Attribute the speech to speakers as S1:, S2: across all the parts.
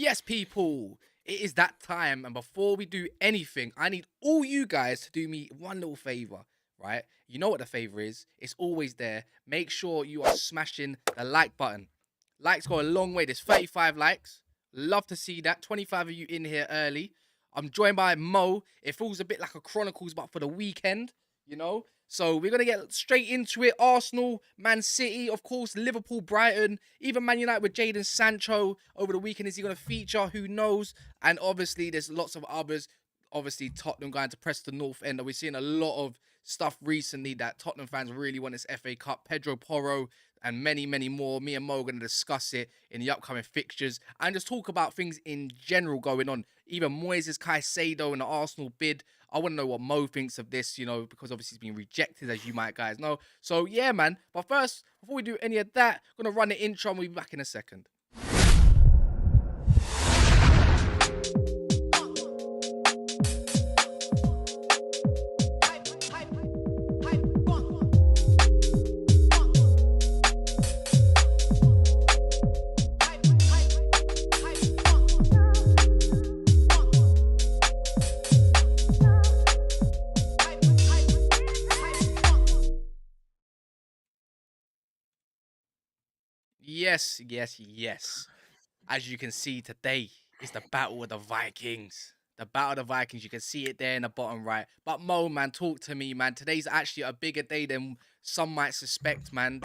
S1: Yes, people, it is that time. And before we do anything, I need all you guys to do me one little favor, right? You know what the favor is? It's always there. Make sure you are smashing the like button. Likes go a long way. There's 35 likes. Love to see that. 25 of you in here early. I'm joined by Mo. It feels a bit like a Chronicles, but for the weekend, you know? So we're going to get straight into it. Arsenal, Man City, of course, Liverpool, Brighton, even Man United with Jadon Sancho over the weekend. Is he going to feature? Who knows? And obviously, there's lots of others. Obviously, Tottenham going to press the North End. We're seeing a lot of stuff recently that Tottenham fans really want this FA Cup. Pedro Porro and many, many more. Me and Mo are going to discuss it in the upcoming fixtures and just talk about things in general going on. Even Moises Caicedo and the Arsenal bid. I want to know what Mo thinks of this, because obviously he's been rejected, as you might guys know. So, yeah, man. But first, before we do any of that, I'm going to run the intro and we'll be back in a second. Yes, yes, yes. As you can see today is the Battle of the Vikings. The Battle of the Vikings. You can see it there in the bottom right. But Mo, man, talk to me, man. Today's actually a bigger day than some might suspect, man.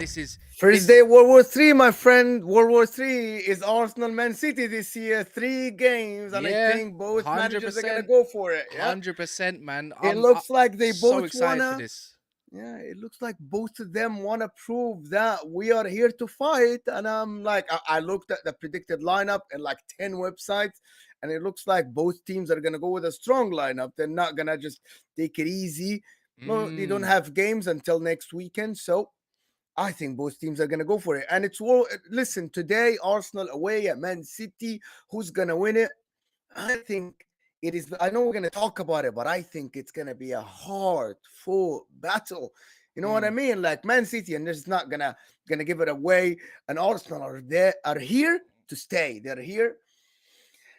S2: First day World War III, my friend. World War III is Arsenal Man City this year. 3 games, and I
S1: Yeah,
S2: think both managers are gonna
S1: 100%.
S2: go for it. Yeah,
S1: 100%, man.
S2: it
S1: I'm
S2: looks like they
S1: so
S2: both
S1: excited for
S2: wanna.
S1: this.
S2: Yeah, it looks like both of them wanna prove that we are here to fight. And I'm like, I looked at the predicted lineup in like 10 websites, and it looks like both teams are gonna go with a strong lineup. They're not gonna just take it easy. No, they don't have games until next weekend, so I think both teams are going to go for it. And listen, today, Arsenal away at Man City. Who's going to win it? I think it is. I know we're going to talk about it, but I think it's going to be a hard fought battle. You know what I mean? Like Man City, and they're just not gonna give it away. And Arsenal are here to stay. They're here.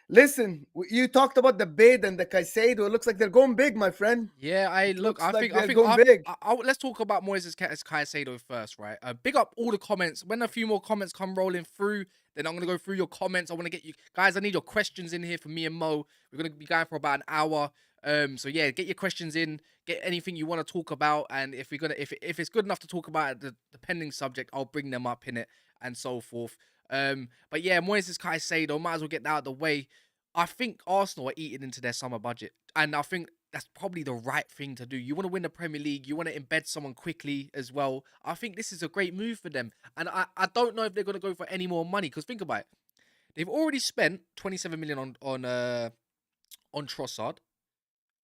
S2: Listen, you talked about the bid and the Caicedo. It looks like they're going big, my friend.
S1: Yeah,
S2: It
S1: look.
S2: looks
S1: I
S2: like
S1: think. I
S2: they're
S1: think.
S2: going big.
S1: Let's talk about Moises Caicedo first, right? Big up all the comments. When a few more comments come rolling through, then I'm gonna go through your comments. I want to get you guys. I need your questions in here for me and Mo. We're gonna be going for about an hour. So yeah, get your questions in. Get anything you want to talk about, and if if it's good enough to talk about the pending subject, I'll bring them up in it and so forth. But yeah, Moises Caicedo, might as well get that out of the way. I think Arsenal are eating into their summer budget, and I think that's probably the right thing to do. You want to win the Premier League, you want to embed someone quickly as well. I think this is a great move for them, and I don't know if they're going to go for any more money, because think about it, they've already spent 27 million on Trossard,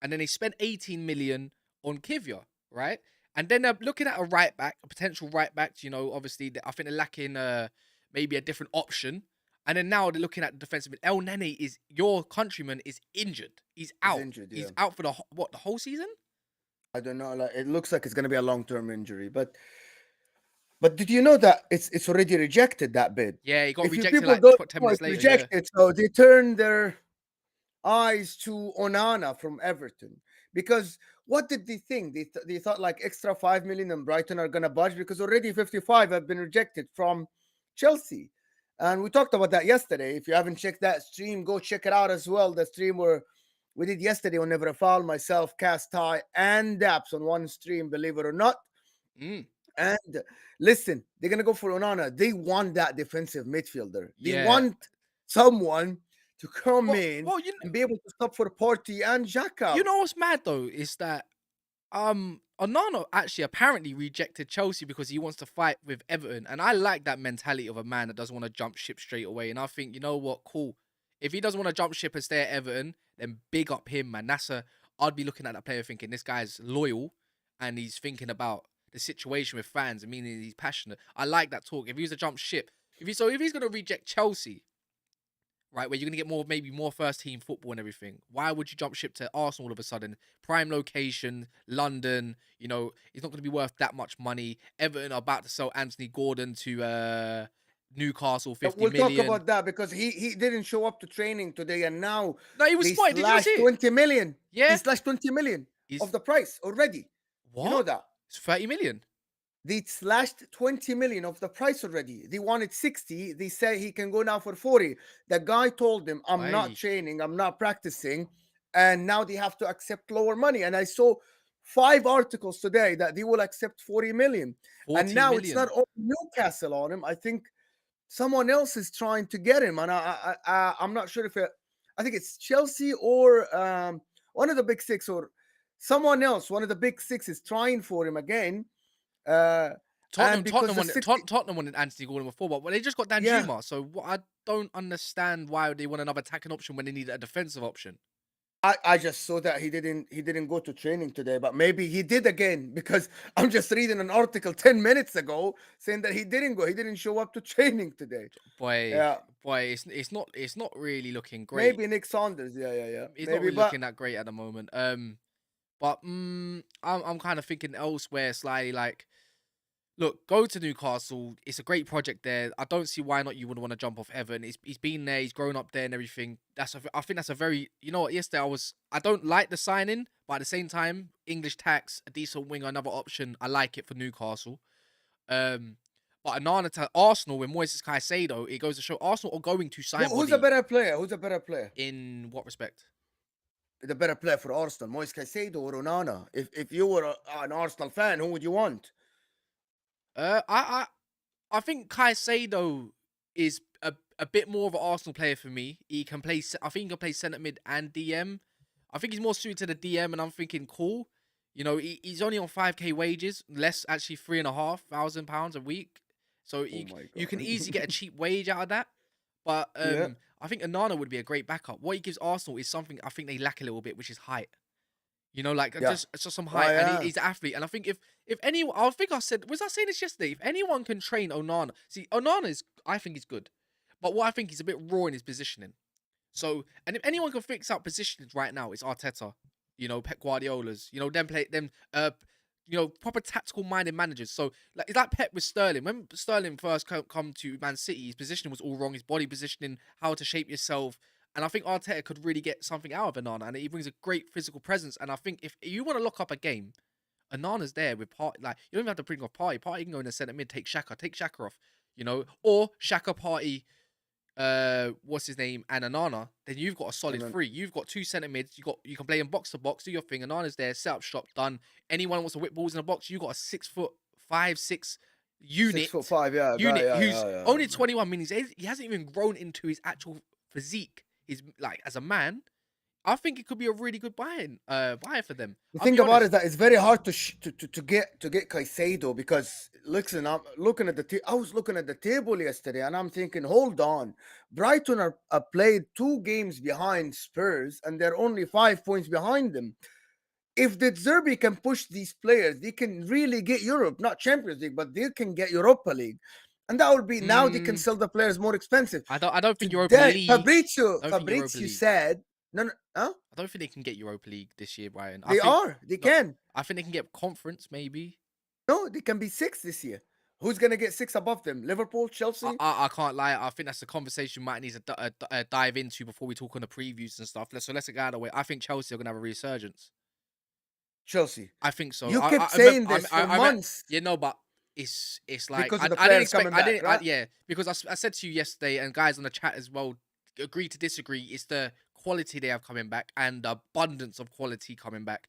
S1: and then they spent 18 million on Kivya, right? And then they're looking at a right back, a potential right back. Obviously, I think they're lacking maybe a different option. And then now they're looking at the defensive. El Nene is your countryman is injured. He's
S2: He's
S1: out.
S2: injured, yeah.
S1: He's out for the whole season?
S2: I don't know. Like, it looks like it's going to be a long-term injury, but did you know that it's already rejected, that bid?
S1: Yeah, he got
S2: If you
S1: rejected
S2: people
S1: like
S2: don't
S1: 10
S2: know,
S1: minutes
S2: it's
S1: later. Yeah.
S2: rejected, so they turn their eyes to Onana from Everton, because what did they think? They thought like extra 5 million and Brighton are going to budge, because already 55 have been rejected from Chelsea. And we talked about that yesterday. If you haven't checked that stream, go check it out as well. The stream where we did yesterday on Never a Foul, myself, Castai, and Daps on one stream, believe it or not. And listen, they're going to go for Onana. They want that defensive midfielder. They want someone to come in and be able to stop for Partey and Xhaka.
S1: You know what's mad though is that Onana actually apparently rejected Chelsea because he wants to fight with Everton, and I like that mentality of a man that doesn't want to jump ship straight away. And I think, you know what, cool. If he doesn't want to jump ship and stay at Everton, then big up him, man. I'd be looking at that player thinking this guy's loyal and he's thinking about the situation with fans, and meaning he's passionate. I like that talk. If he was to jump ship, if he's going to reject Chelsea, right, where you're going to get maybe more first team football and everything, why would you jump ship to Arsenal all of a sudden? Prime location, London, it's not going to be worth that much money. Everton are about to sell Anthony Gordon to Newcastle 50
S2: We'll talk
S1: million.
S2: about that because he didn't show up to training today, and now
S1: No, he was
S2: they
S1: spotted. Did you not
S2: slashed
S1: see it?
S2: 20 million. They
S1: Yeah.
S2: slashed 20 million of
S1: He's
S2: the price already. You know
S1: what?
S2: that.
S1: It's 30 million.
S2: They slashed 20 million of the price already. They wanted 60. They say he can go now for 40. The guy told them, I'm not
S1: Why?
S2: training, I'm not practicing. And now they have to accept lower money. And I saw 5 articles today that they will accept 40 million. And
S1: 40
S2: now it's not
S1: million.
S2: only Newcastle on him. I think someone else is trying to get him. And I'm not sure if I think it's Chelsea or one of the big six, or someone else, one of the big six is trying for him again. Uh, and because the 60,
S1: Tottenham wanted Anthony Gordon before, but they just got
S2: yeah,
S1: Danjuma. So what, I don't understand why they want another attacking option when they need a defensive option.
S2: I just saw that he didn't go to training today, but maybe he did again because I'm just reading an article 10 minutes ago saying that he didn't go, he didn't show up to training today.
S1: Boy,
S2: Yeah,
S1: boy, it's not really looking great.
S2: maybe Nick Saunders. Yeah,
S1: It's not
S2: maybe,
S1: really
S2: but
S1: looking that great at the moment. But I'm kind of thinking elsewhere slightly. Like, look, go to Newcastle. It's a great project there. I don't see why not you would want to jump off Everton. He's been there. He's grown up there and everything. I think that's a very, you know what? Yesterday I don't like the signing, but at the same time, English tax, a decent winger, another option. I like it for Newcastle. Um, but Anana to Arsenal with Moises Caicedo, it goes to show Arsenal are going to sign
S2: who's a
S1: body.
S2: better player? Who's a better player?
S1: In what respect?
S2: The better player for Arsenal, Moise Caicedo or Onana? If you were an Arsenal fan, who would you want?
S1: Uh, I I think Caicedo is a bit more of an Arsenal player for me. He can play. I think he can play centre mid and DM. I think he's more suited to the DM, and I'm thinking, cool. You know, he's only on 5k wages, less actually £3,500 a week. So
S2: Oh my
S1: you can
S2: god.
S1: easily get a cheap wage out of that. But
S2: Yeah.
S1: I think Anana would be a great backup. What he gives Arsenal is something I think they lack a little bit, which is height. You know, like
S2: Yeah.
S1: just some
S2: Oh
S1: height, and
S2: yeah.
S1: he's an athlete. And I think if anyone, I think I said, was I saying this yesterday? If anyone can train Onana, see, Onana is, I think he's good, but what I think he's a bit raw in his positioning. So, and if anyone can fix out positions right now, it's Arteta. You know, Pep Guardiola's. You know, proper tactical minded managers. So, like, it's like Pep with Sterling. When Sterling first come to Man City, his positioning was all wrong. His body positioning, how to shape yourself. And I think Arteta could really get something out of Anana, and he brings a great physical presence. And I think if you want to lock up a game, Anana's there with Party. Like, you don't even have to bring off Party. Party can go in the centre mid, take Shaka off. You know, or Shaka, Party, what's his name, and Anana. Then you've got a solid
S2: And then
S1: three. You've got two centre mids. You can play in box to box, do your thing. Anana's there, set up shop, done. Anyone wants to whip balls in the box, you got a 6'5", 6"
S2: six
S1: unit
S2: foot five, yeah, guy, yeah,
S1: who's
S2: yeah, yeah.
S1: only 21 minutes. He hasn't even grown into his actual physique. He's like, as a man, I think it could be a really good buy for them.
S2: The
S1: I'll
S2: thing
S1: be
S2: about it is
S1: honest.
S2: that it's very hard to get Caicedo because listen, I'm looking at I was looking at the table yesterday and I'm thinking, hold on, Brighton are played 2 games behind Spurs and they're only 5 points behind them. If the Zerbi can push these players, they can really get Europe, not Champions League, but they can get Europa League, and that will be now they can
S1: Mm,
S2: sell the players more expensive.
S1: I don't think Europa
S2: Today,
S1: League.
S2: Fabrizio
S1: I don't think Europa
S2: Fabrizio
S1: League.
S2: said, no, no, huh?
S1: I don't think they can get Europa League this year, Brian.
S2: They
S1: No,
S2: can.
S1: I think they can get conference maybe.
S2: No, they can be 6 this year. Who's gonna get 6 above them? Liverpool,
S1: I,
S2: Chelsea,
S1: I, I can't lie. I think that's the conversation we might need to dive into before we talk on the previews and stuff. Let's get out of the way. I think Chelsea are gonna have a resurgence.
S2: Chelsea.
S1: I think so.
S2: You kept
S1: I remember,
S2: saying this for
S1: I
S2: months
S1: you know, but it's like
S2: because of the
S1: I didn't
S2: players
S1: expect.
S2: coming back, right?
S1: Yeah, because I said to you yesterday, and guys on the chat as well agree to disagree. It's the quality they have coming back and the abundance of quality coming back.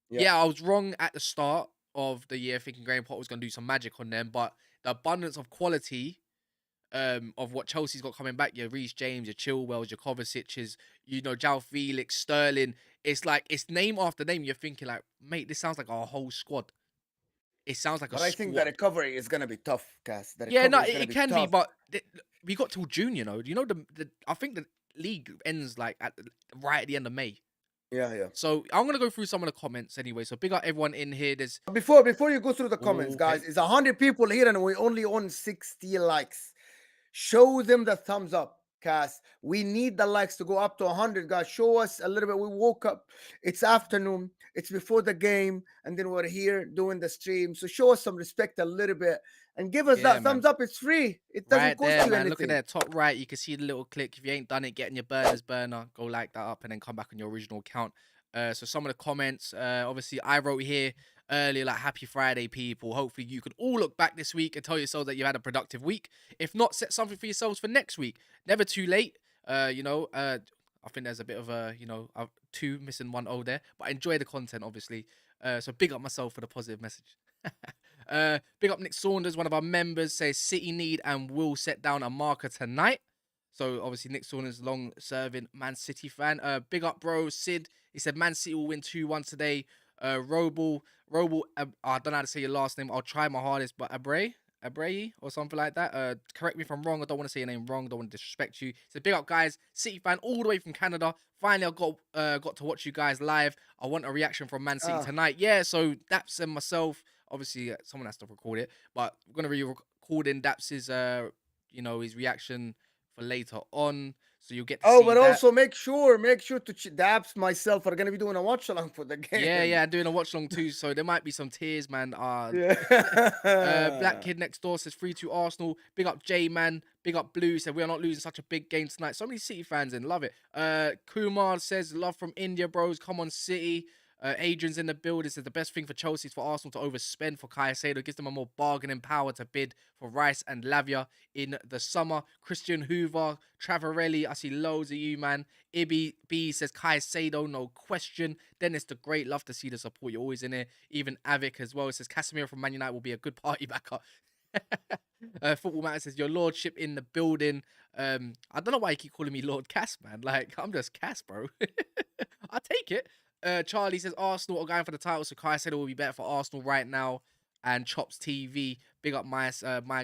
S2: Yeah.
S1: Yeah, I was wrong at the start of the year thinking Graham Potter was going to do some magic on them, but the abundance of quality of what Chelsea's got coming back, your Reece James, your Chilwells, your Kovacic's, you know, João Felix, Sterling. It's like, it's name after name. You're thinking like, mate, this sounds like our whole squad. It sounds like a
S2: But I think the
S1: squad.
S2: recovery is gonna be tough, Cass. The
S1: Yeah, no,
S2: recovery is gonna
S1: it
S2: be
S1: can be,
S2: tough.
S1: but we got till June, you know. You know, I think the league ends like right at the end of May.
S2: Yeah, yeah.
S1: So I'm gonna go through some of the comments anyway. So big up everyone in here. There's
S2: Before you go through the comments,
S1: okay.
S2: guys, it's 100 people here and we only on 60 likes. Show them the thumbs up. Cass. We need the likes to go up to 100, guys. Show us a little bit. We woke up, it's afternoon, it's before the game, and then we're here doing the stream. So show us some respect a little bit and give us
S1: Yeah,
S2: that
S1: man.
S2: thumbs up. It's free, it doesn't
S1: Right
S2: cost
S1: there,
S2: you
S1: man. Look at
S2: anything.
S1: that top right. You can see the little click. If you ain't done it, get in your burners burner. Go like that up and then come back on your original account. So some of the comments, obviously I wrote here earlier, like happy Friday, people. Hopefully you can all look back this week and tell yourselves that you had a productive week. If not, set something for yourselves for next week. Never too late. I think there's a bit of a, two missing one O there, but I enjoy the content, obviously. So big up myself for the positive message. Big up Nick Saunders, one of our members, says City need and will set down a marker tonight. So obviously Nick Saunders, long-serving Man City fan. Big up, bro. Sid, he said Man City will win 2-1 today. Roble, I don't know how to say your last name. I'll try my hardest, but Abreu or something like that. Correct me if I'm wrong. I don't want to say your name wrong. Don't want to disrespect you. So big up, guys. City fan all the way from Canada. Finally, I got to watch you guys live. I want a reaction from Man City tonight. Yeah, so Daps and myself. Obviously, someone has to record it, but we're gonna be recording Daps's, his reaction for later on. So you'll get to see
S2: But
S1: that.
S2: also make sure to Daps myself are gonna be doing a watch along for the game.
S1: Yeah, doing a watch long too. So there might be some tears, man. Black Kid Next Door says 3-2 Arsenal. Big up J man. Big up Blue said we are not losing such a big game tonight. So many City fans in, love it. Kumar says love from India, bros. Come on, City. Adrian's in the building. Says the best thing for Chelsea is for Arsenal to overspend for Caicedo. Gives them a more bargaining power to bid for Rice and Lavia in the summer. Christian Hoover, Travarelli. I see loads of you, man. Ibby B says Caicedo, no question. Dennis the Great, love to see the support. You're always in here. Even Avic as well. It says Casemiro from Man United will be a good party backer. Football Matter says your lordship in the building. I don't know why you keep calling me Lord Cass, man. Like, I'm just Cass, bro. I take it. Charlie says Arsenal are going for the title, so Kai said it will be better for Arsenal right now. And Chops TV, big up my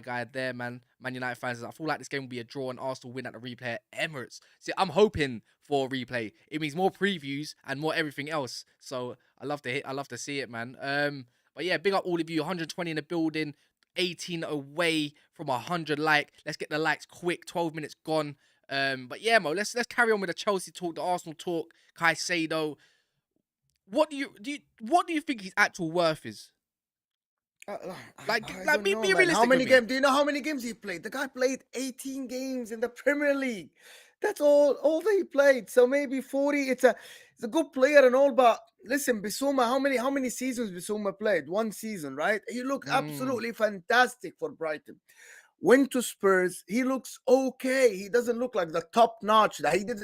S1: guy there, man. Man United fans, I feel like this game will be a draw and Arsenal win at the replay at Emirates. See, I'm hoping for a replay. It means more previews and more everything else. So I love to see it, man. But yeah, big up all of you. 120 in the building, 18 away from 100 like. Let's get the likes quick. 12 minutes gone. But yeah, Mo, let's carry on with the Chelsea talk, the Arsenal talk, Caicedo. What do you think his actual worth is?
S2: I don't
S1: be
S2: know, man.
S1: realistic.
S2: How many games? Do you know how many games he played? The guy played 18 games in the Premier League. That's all that he played. So maybe 40. It's a good player and all, but listen, Bissouma, how many seasons Bissouma played? One season, right? He looked absolutely fantastic for Brighton. Went to Spurs. He looks okay. He doesn't look like the top notch.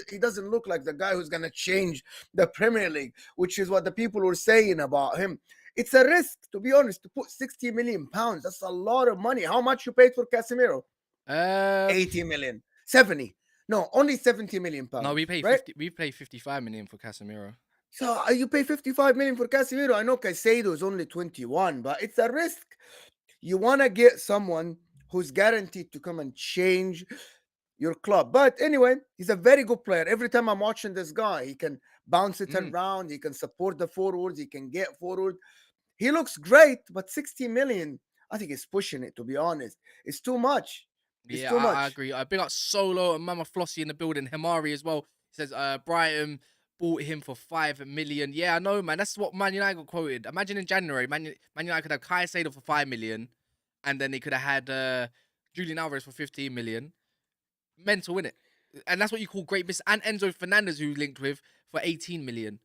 S2: He doesn't look like the guy who's gonna change the Premier League, which is what the people were saying about him. It's a risk, to be honest, to put 60 million pounds. That's a lot of money. How much you paid for Casemiro? 80 million. 70. No, only 70 million pounds.
S1: No, we paid
S2: right?
S1: 50. We paid 55 million for Casemiro.
S2: So you pay 55 million for Casemiro. I know Caicedo is only 21, but it's a risk. You want to get someone who's guaranteed to come and change your club. But anyway, he's a very good player. Every time I'm watching this guy, he can bounce it around. He can support the forwards. He can get forward. He looks great, but 60 million, I think he's pushing it, to be honest. It's too much. It's too much.
S1: I agree. I big up Solo and Mama Flossie in the building. Himari as well. He says Brighton bought him for 5 million. Yeah, I know, man. That's what Man United got quoted. Imagine in January, Man United could have Caicedo for 5 million, and then they could have had Julian Alvarez for 15 million. Mental, innit? And that's what you call great business. And Enzo Fernandez, who linked with, for 18 million.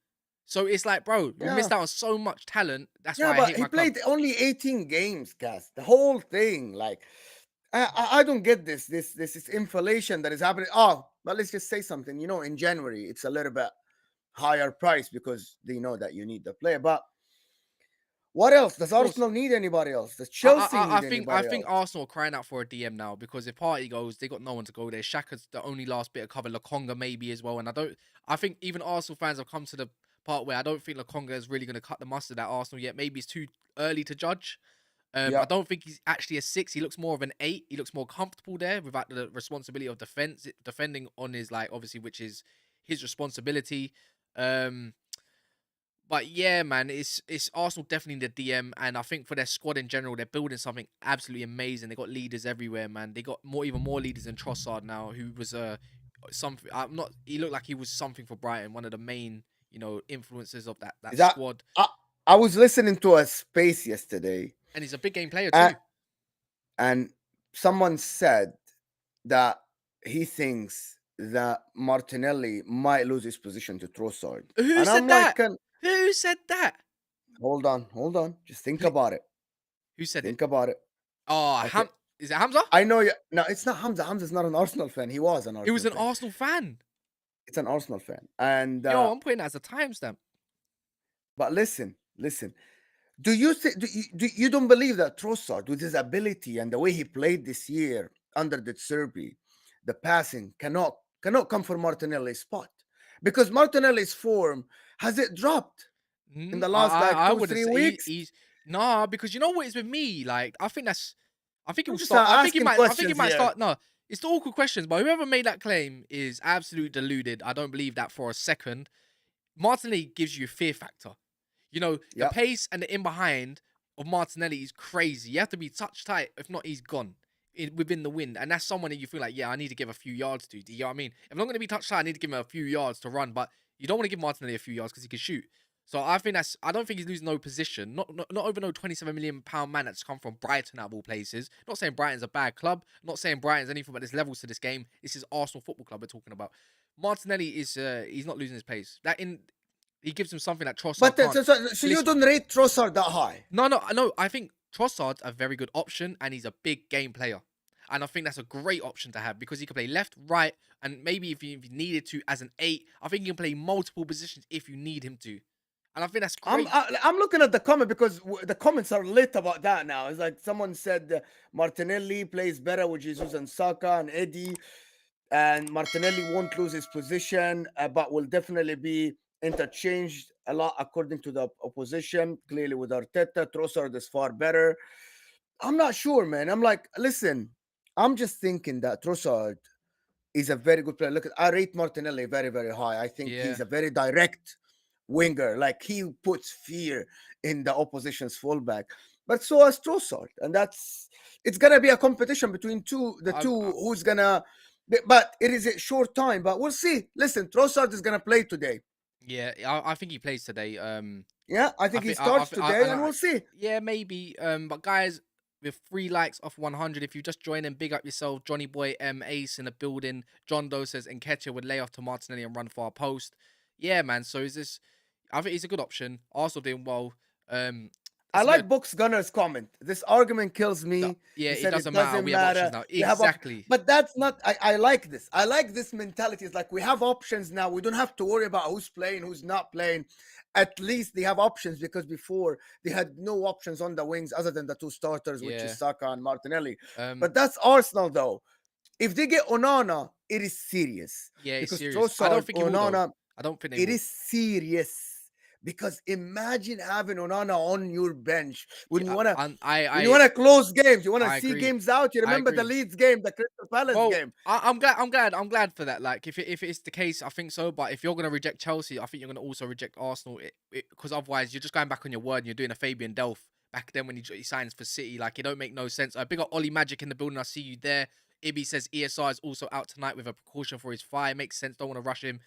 S1: So it's like, bro, we missed out on so much talent. That's why I hate my club.
S2: He played only 18 games, Cass. The whole thing, like, I don't get this inflation that is happening. Oh, but let's just say something. You know, in January, it's a little bit higher price because they know that you need the player. But what else? Does Arsenal need anybody else? Does Chelsea need anybody else?
S1: I think Arsenal are crying out for a DM now because if Partey goes, they got no one to go there. Xhaka's the only last bit of cover. Lokonga maybe as well. And I think even Arsenal fans have come to the part where I don't think Lokonga is really going to cut the mustard at Arsenal yet. Maybe it's too early to judge. I don't think he's actually a 6. He looks more of an 8. He looks more comfortable there without the responsibility of defending on his, like, obviously, which is his responsibility. But yeah, man, it's Arsenal definitely in the DM, and I think for their squad in general, they're building something absolutely amazing. They got leaders everywhere, man. They got even more leaders than Trossard now, who was something. I'm not. He looked like he was something for Brighton, one of the main influences of that
S2: That
S1: squad,
S2: I, I was listening to a space yesterday,
S1: and he's a big game player
S2: and,
S1: too.
S2: and someone said that he thinks that Martinelli might lose his position to Trossard.
S1: Who
S2: And
S1: said
S2: I'm like,
S1: that? Who said that?
S2: hold on. Just think
S1: Who,
S2: about it.
S1: who said it?
S2: Think about it.
S1: Oh,
S2: Okay.
S1: Is it Hamza?
S2: I know you. No, it's not Hamza. Hamza's not an Arsenal fan. He was an
S1: He was
S2: Arsenal
S1: an
S2: fan.
S1: Arsenal fan.
S2: It's an Arsenal fan. And
S1: Yo, I'm putting that as a timestamp.
S2: but listen. Do you think you don't believe that Trossard, with his ability and the way he played this year under the Serbi, the passing cannot come for Martinelli's spot? Because Martinelli's form has it dropped in the last like
S1: I
S2: two,
S1: wouldn't
S2: three
S1: say
S2: weeks?
S1: he's nah, because you know what is with me. Like I think he
S2: I'm
S1: will
S2: just
S1: start.
S2: asking
S1: I think he
S2: questions
S1: might
S2: here.
S1: start. No, it's the awkward questions. But whoever made that claim is absolute deluded. I don't believe that for a second. Martinelli gives you fear factor. The
S2: Yep.
S1: pace and the in behind of Martinelli is crazy. You have to be touch tight. If not, he's gone within the wind. And that's someone that you feel like, yeah, I need to give a few yards to. Do you know what I mean? If I'm not going to be touch tight, I need to give him a few yards to run. But you don't want to give Martinelli a few yards because he can shoot. So I don't think he's losing no position. Not over no £27 million man that's come from Brighton out of all places. Not saying Brighton's a bad club. Not saying Brighton's anything, but there's levels to this game. This is Arsenal Football Club we're talking about. Martinelli is he's not losing his pace. He gives him something that Trossard can't.
S2: So you don't rate Trossard that high?
S1: No. I think Trossard's a very good option, and he's a big game player. And I think that's a great option to have because he can play left, right, and maybe if you needed to as an 8, I think he can play multiple positions if you need him to. And I think that's great.
S2: I'm looking at the comment because the comments are lit about that now. It's like someone said Martinelli plays better with Jesus and Saka and Eddie, and Martinelli won't lose his position, but will definitely be interchanged a lot according to the opposition. Clearly, with Arteta, Trossard is far better. I'm not sure, man. I'm like, listen, I'm just thinking that Trossard is a very good player. Look, I rate Martinelli very, very high. I think he's a very direct winger. Like he puts fear in the opposition's fullback. But so has Trossard, and it's gonna be a competition between the two who's gonna. But it is a short time. But we'll see. Listen, Trossard is gonna play today.
S1: Yeah, I think he plays today.
S2: Yeah, I think he starts today, and we'll see.
S1: Yeah, maybe. But guys, with 3 likes off 100, if you just join in, big up yourself. Johnny Boy M Ace in the building. John Doe says Nketiah would lay off to Martinelli and run for our post. Yeah, man. So I think he's a good option. Arsenal doing well.
S2: I like Box Gunner's comment. This argument kills me.
S1: Yeah,
S2: it
S1: doesn't matter. We have options now. Exactly.
S2: But that's not. I like this. I like this mentality. It's like we have options now. We don't have to worry about who's playing, who's not playing. At least they have options because before they had no options on the wings other than the 2 starters, which is Saka and Martinelli. But that's Arsenal, though. If they get Onana, it is serious.
S1: Yeah,
S2: because
S1: it's serious. I don't think
S2: Onana.
S1: I don't think
S2: it is serious. Because imagine having Onana on your bench when you want to close games, you want to see games out. You remember the Leeds game, the Crystal Palace game.
S1: I'm glad for that. Like if it's the case, I think so. But if you're gonna reject Chelsea, I think you're gonna also reject Arsenal. Because otherwise you're just going back on your word and you're doing a Fabian Delph back then when he signs for City. Like it don't make no sense. Big up Ollie Magic in the building. I see you there. Ibby says ESR is also out tonight with a precaution for his thigh. Makes sense. Don't want to rush him.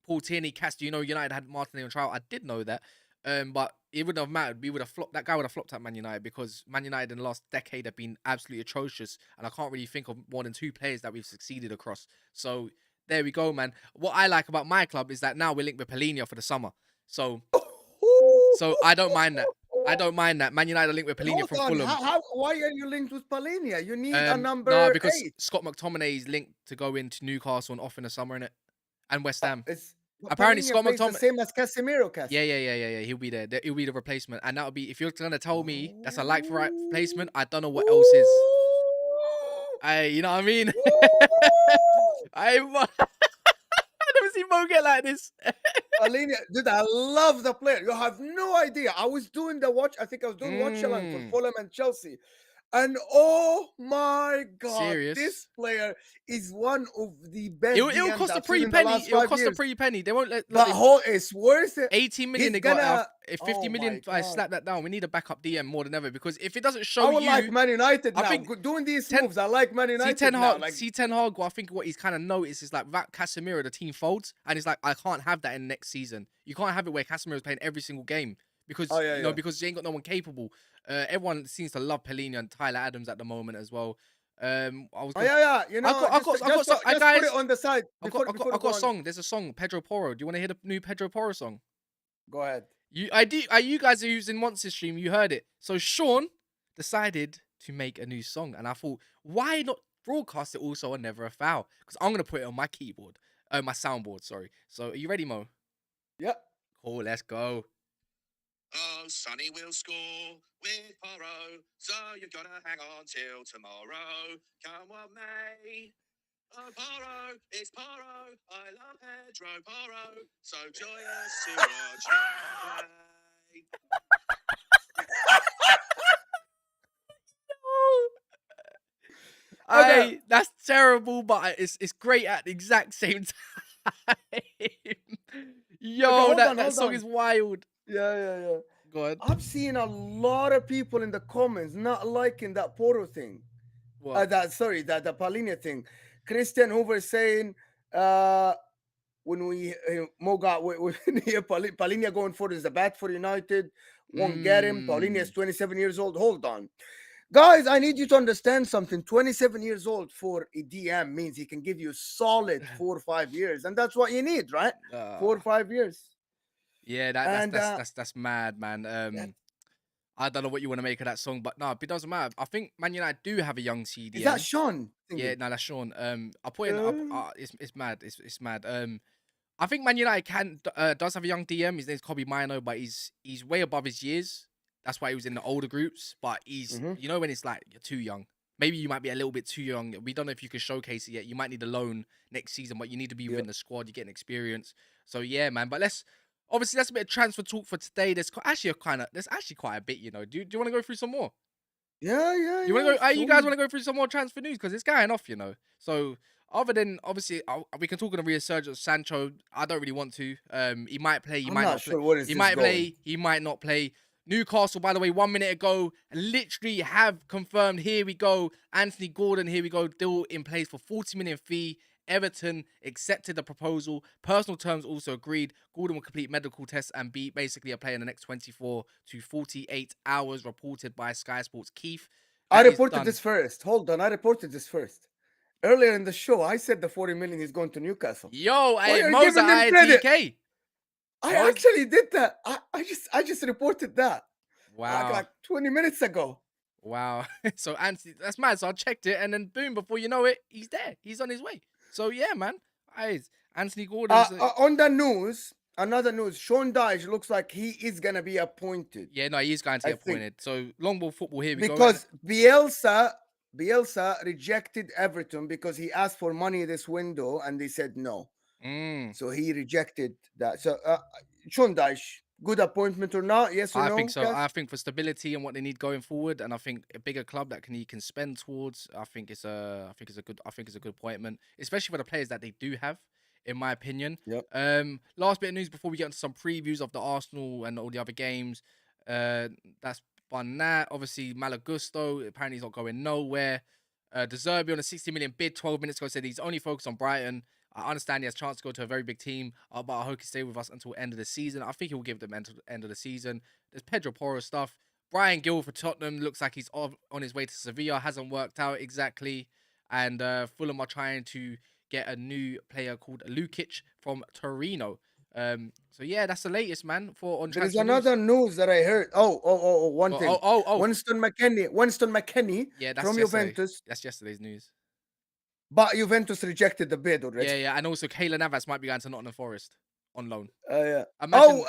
S1: Paul Tierney, Cass, do you know United had Martinelli on trial? I did know that. But it wouldn't have mattered. We would have flopped. That guy would have flopped at Man United because Man United in the last decade have been absolutely atrocious. And I can't really think of more than 2 players that we've succeeded across. So there we go, man. What I like about my club is that now we're linked with Palhinha for the summer. So I don't mind that. I don't mind that. Man United are linked with Palhinha from Fulham.
S2: Why are you linked with Palhinha? You need a number 8.
S1: No, because Scott McTominay is linked to go into Newcastle and off in the summer, innit? And West Ham. Apparently, Scott McTominay
S2: the same as Casemiro.
S1: Yeah. He'll be there. He'll be the replacement, and that'll be if you're gonna tell me that's a like for right replacement. I don't know what else is. You know what I mean? I never seen Mo get like this.
S2: Alina, dude, I love the player. You have no idea. I was doing I think I was doing watch-along for Fulham and Chelsea. And oh my God,
S1: Serious?
S2: this player is one of the best
S1: It'll
S2: DMs
S1: cost a
S2: I've seen
S1: pretty
S2: in the
S1: penny.
S2: last
S1: It'll
S2: 5
S1: cost a
S2: years.
S1: pretty penny. They won't let. Look,
S2: But it's worth it.
S1: 18 million
S2: He's
S1: they got.
S2: gonna.
S1: 50
S2: Oh
S1: million.
S2: my
S1: I
S2: god!
S1: slap that down. We need a backup DM more than ever because if it doesn't
S2: I
S1: show
S2: would like
S1: you,
S2: Man United
S1: I
S2: now.
S1: think
S2: Doing these
S1: Ten-
S2: moves, I like Man
S1: see Ten
S2: United now.
S1: Hag.
S2: Like,
S1: See Ten Hag. I think what he's kind of noticed is like that Casemiro, the team folds, and he's like, I can't have that in next season. You can't have it where Casemiro's playing every single game because
S2: oh yeah, yeah.
S1: because you ain't got no one capable. Everyone seems to love Pellegrini and Tyler Adams at the moment as well. I was.
S2: Oh yeah, yeah. You know,
S1: I got
S2: just
S1: guys.
S2: put it on the side
S1: I
S2: before
S1: got
S2: we go
S1: a
S2: on.
S1: song. There's a song, Pedro Porro. Do you want to hear the new Pedro Porro song?
S2: Go ahead.
S1: You guys are using Monts stream. You heard it. So Sean decided to make a new song, and I thought, why not broadcast it also on Never a Foul? Because I'm gonna put it on my keyboard, my soundboard. Sorry. So are you ready, Mo?
S2: Yep.
S1: Cool. Let's go.
S3: Oh, Sonny will score with Porro, so you gotta hang on till tomorrow. Come what may. Oh, Porro, it's Porro. I love Pedro Porro. So joyous to watch him play.
S2: Okay.
S1: That's terrible, but it's great at the exact same time. Yo,
S2: hold
S1: that
S2: on.
S1: song is wild.
S2: Yeah.
S1: Go on.
S2: I've seen a lot of people in the comments not liking that Porto thing.
S1: What?
S2: The Paulinho thing. Christian Hoover saying, when we Moga when Paulinho going for is the bat for United, won't get him. Paulinho is 27 years old. Hold on. Guys, I need you to understand something. 27 years old for a DM means he can give you solid 4 or 5 years, and that's what you need, right? 4 or 5 years.
S1: Yeah, that's mad, man. I don't know what you want to make of that song, but no, it doesn't matter. I think Man United do have a young CDM.
S2: Is that Sean?
S1: Yeah, no, that's Sean. I put in. It's mad. It's mad. I think Man United does have a young DM. His name's Kobe Mino, but he's way above his years. That's why he was in the older groups. But he's you know when it's like you're too young. Maybe you might be a little bit too young. We don't know if you can showcase it yet. You might need a loan next season, but you need to be within the squad. You're getting experience. So yeah, man. But obviously that's a bit of transfer talk for today. There's actually quite a bit. You know, do you want to go through some more?
S2: Yeah.
S1: You want to go? You guys want to go through some more transfer news because it's going off, you know. So other than obviously, we can talk on the resurgence of Sancho. I don't really want to. He might play. He might not play. He might play. He might not play. Newcastle, by the way, 1 minute ago, literally have confirmed. Here we go. Anthony Gordon. Here we go. Deal in place for 40 million fee. Everton accepted the proposal. Personal terms also agreed. Gordon will complete medical tests and be basically a player in the next 24 to 48 hours, reported by Sky Sports. Keith,
S2: I reported this first. Hold on, I reported this first. Earlier in the show, I said the 40 million is going to Newcastle.
S1: Yo, Mo's at ITK.
S2: I actually did that. I just reported that.
S1: Wow.
S2: Like 20 minutes ago.
S1: Wow. So Anthony, that's mad. So I checked it, and then boom, before you know it, he's there. He's on his way. So yeah, man. Anthony Gordon.
S2: On the news, another news. Sean Dyche looks like he is gonna be appointed.
S1: Yeah, no, he is going to get appointed. So long ball football here we go.
S2: Because Bielsa rejected Everton because he asked for money this window and they said no. So he rejected that. So Sean Dyche, good appointment or not? Yes or no?
S1: I think so.
S2: Yes?
S1: I think for stability and what they need going forward, and I think a bigger club that he can spend towards. I think it's a good appointment, especially for the players that they do have. In my opinion.
S2: Yep.
S1: Last bit of news before we get into some previews of the Arsenal and all the other games. That's fun. That obviously Malagusto apparently he's not going nowhere. De Zerbi on a 60 million bid 12 minutes ago said he's only focused on Brighton. I understand he has a chance to go to a very big team, but I hope he stay with us until end of the season. I think he will give them until end of the season. There's Pedro Porro stuff. Brian Gill for Tottenham looks like he's on his way to Sevilla. Hasn't worked out exactly, and Fulham are trying to get a new player called Lukic from Torino. So yeah, that's the latest, man.
S2: There's another news that I heard. One thing. Winston McKennie
S1: yeah,
S2: from Juventus.
S1: That's yesterday's news.
S2: But Juventus rejected the bid already.
S1: Yeah, and also Keylor Navas might be going to Nottingham Forest on loan.
S2: Yeah.
S1: Imagine...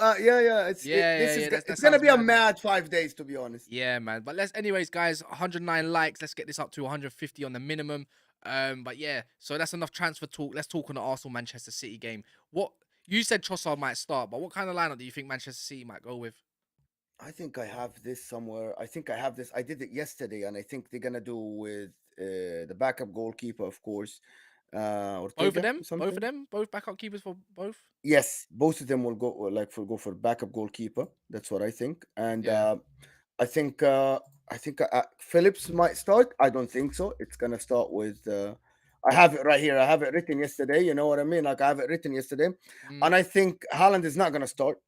S2: It's gonna be a mad 5 days, to be honest.
S1: Yeah, man. But anyways, guys, 109 likes. Let's get this up to 150 on the minimum. But yeah, so that's enough transfer talk. Let's talk on the Arsenal Manchester City game. What you said Trossard might start, but what kind of lineup do you think Manchester City might go with?
S2: I think I have this somewhere. I did it yesterday, and I think they're gonna do with the backup goalkeeper, of course.
S1: Both of
S2: Ortega
S1: them,
S2: or something.
S1: both backup keepers for both.
S2: Yes, both of them will go for backup goalkeeper. That's what I think. And
S1: Yeah.
S2: I think Phillips might start. I don't think so. It's gonna start with. I have it right here. I have it written yesterday. You know what I mean? Like I have it written yesterday,
S1: Mm.
S2: and I think Haaland is not gonna start.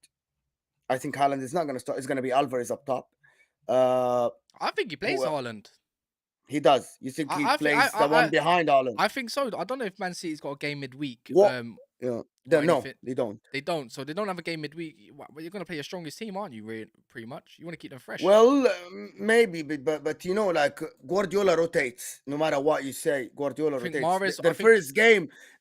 S2: I think Haaland is not gonna start. It's gonna be Alvarez up top. Uh,
S1: I think he plays
S2: who
S1: Haaland.
S2: he does. You think he
S1: I think
S2: plays the one behind Haaland?
S1: I think so. I don't know if Man City's got a game midweek.
S2: What? Yeah.
S1: Or
S2: No,
S1: anything.
S2: they don't.
S1: They don't. So they don't have a game midweek. Well, you're gonna play your strongest team, aren't you? Pretty much. You want to keep them fresh.
S2: Well, maybe, but you know, like Guardiola rotates. No matter what you say, Guardiola
S1: I think
S2: rotates.
S1: Mahrez.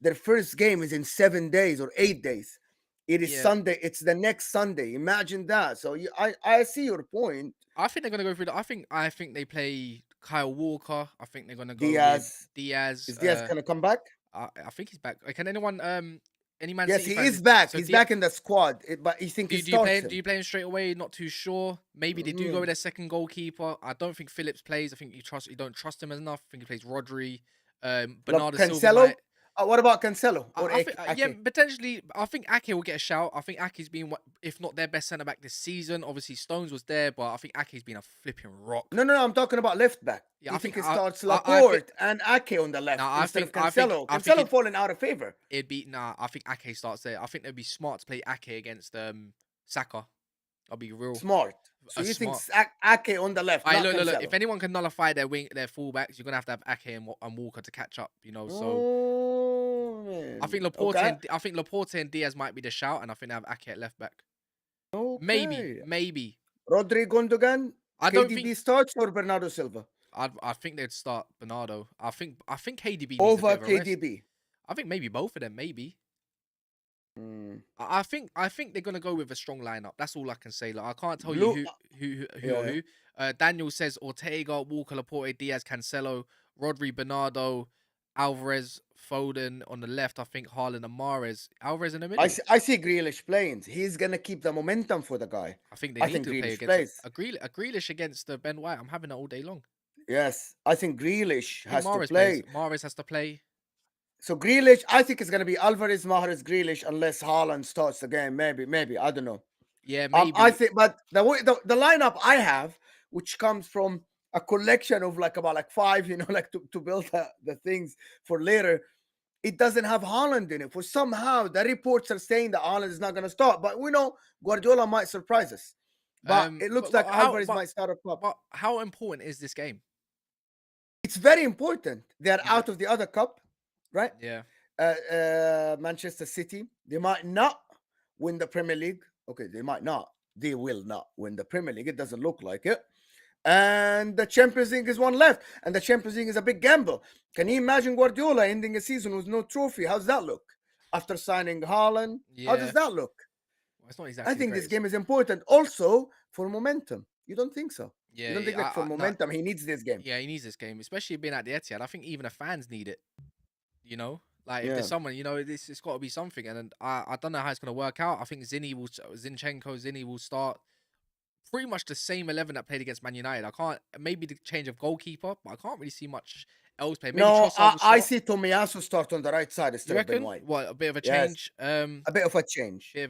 S2: Their first game is in 7 days or 8 days. It is
S1: Yeah.
S2: Sunday. It's the next Sunday. Imagine that. So I see your point.
S1: I think they're gonna go through. I think they play Kyle Walker. I think they're gonna go
S2: Diaz.
S1: with Diaz.
S2: Is Diaz gonna come back?
S1: I think he's back. Can anyone any Man
S2: Yes,
S1: City
S2: he
S1: fans?
S2: is back.
S1: So
S2: He's back in the squad. But you think he starts him?
S1: Do you play him straight away? Not too sure. Maybe they do go with their second goalkeeper. I don't think Phillips plays. I think you don't trust him enough. I think he plays Rodri. Bernardo Silva
S2: Cancelo.
S1: might.
S2: What about Cancelo or
S1: I think,
S2: Ake?
S1: yeah, potentially. I think Ake will get a shout. I think Ake's been, if not their best centre back this season. Obviously, Stones was there, but I think Ake's been a flipping rock.
S2: No. I'm talking about left back.
S1: Yeah,
S2: I
S1: I
S2: think
S1: think
S2: it starts
S1: I
S2: Laporte and Ake on the left
S1: Nah,
S2: instead of
S1: I think
S2: Cancelo falling out of favor.
S1: it'd be I think Ake starts there. I think it'd be smart to play Ake against Saka. I'll be real.
S2: Smart. So you think Ake on the left?
S1: Right,
S2: Not
S1: look.
S2: Cancelo.
S1: If anyone can nullify their fullbacks, you're gonna have to have Ake and Walker to catch up. You know, so
S2: Oh, man.
S1: I think Laporte
S2: Okay.
S1: and Diaz might be the shout, and I think they have Ake at left back.
S2: Okay.
S1: Maybe.
S2: Rodri Gundogan.
S1: I don't
S2: KDB
S1: think.
S2: starts or Bernardo Silva
S1: I think they'd start Bernardo. I think KDB needs
S2: over
S1: a bit of a rest.
S2: KDB.
S1: I think maybe both of them. Maybe.
S2: Mm.
S1: I think they're gonna go with a strong lineup. That's all I can say. Like I can't tell you who or who. Daniel says Ortega, Walker, Laporte, Diaz, Cancelo, Rodri, Bernardo, Alvarez, Foden on the left. I think Haaland and Mahrez. Alvarez in the middle.
S2: I see Grealish playing. He's gonna keep the momentum for the guy.
S1: I think they need to play
S2: Grealish
S1: against
S2: plays.
S1: a Grealish against Ben White. I'm having that all day long.
S2: Yes, I think Grealish
S1: I
S2: has
S1: think
S2: to play.
S1: Mahrez has to play.
S2: So Grealish, I think it's gonna be Alvarez, Mahrez, Grealish, unless Haaland starts the game. Maybe I don't know.
S1: Yeah, maybe.
S2: I think, but the lineup I have, which comes from a collection of about five, like to build the things for later. It doesn't have Haaland in it. For somehow the reports are saying that Haaland is not going to start, but we know Guardiola might surprise us. But it looks like Alvarez might start up top.
S1: But how important is this game?
S2: It's very important. They are out of the other cup, right?
S1: Yeah.
S2: Manchester City. They might not win the Premier League. Okay, they might not. They will not win the Premier League. It doesn't look like it. And the Champions League is one left. And the Champions League is a big gamble. Can you imagine Guardiola ending a season with no trophy? How's that look? After signing Haaland?
S1: Yeah.
S2: How does that look?
S1: Well, it's not exactly
S2: I think this game is important also for momentum. You don't think so?
S1: Yeah,
S2: you don't think that for momentum he needs this game?
S1: Yeah, he needs this game, especially being at the Etihad. I think even the fans need it. You know, like if there's someone, it's got to be something. And I don't know how it's going to work out. I think Zini will start pretty much the same 11 that played against Man United. I can't, maybe the change of goalkeeper, but I can't really see much else play. Maybe
S2: no,
S1: Trossard
S2: I see Tomiyasu start on the right side instead of Ben White.
S1: What, a bit of a change?
S2: Yes. A bit of a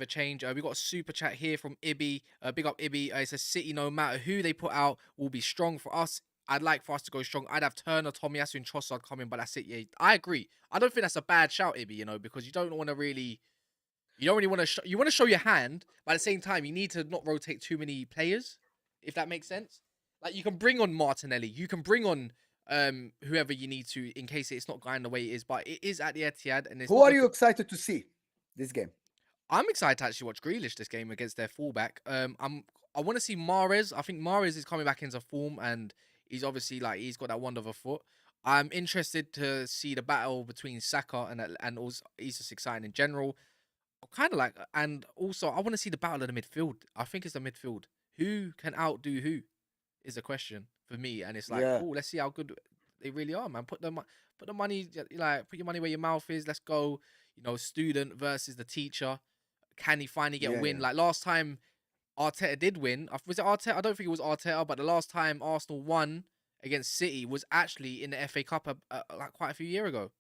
S2: change.
S1: We got a super chat here from Ibby. Big up Ibby. It says City, no matter who they put out, will be strong for us. I'd like for us to go strong. I'd have Turner, Tomiyasu, and Trossard coming, but that's it. Yeah, I agree. I don't think that's a bad shout, Ibby. Because you don't want to really. You don't really want to. You want to show your hand, but at the same time, you need to not rotate too many players. If that makes sense. Like you can bring on Martinelli, you can bring on whoever you need to in case it's not going the way it is. But it is at the Etihad, and
S2: who are you excited to see this game?
S1: I'm excited to actually watch Grealish this game against their fullback. I want to see Mahrez. I think Mahrez is coming back into form, and he's obviously he's got that wonder of a foot. I'm interested to see the battle between Saka and also he's just exciting in general. Kind of and also I want to see the battle of the midfield. I think it's the midfield. Who can outdo who is a question for me, and it's oh, let's see how good they really are, man. Put the money, put your money where your mouth is. Let's go. Student versus the teacher. Can he finally get a win? Like last time, Arteta did win. Was it Arteta? I don't think it was Arteta, but the last time Arsenal won against City was actually in the FA Cup quite a few years ago.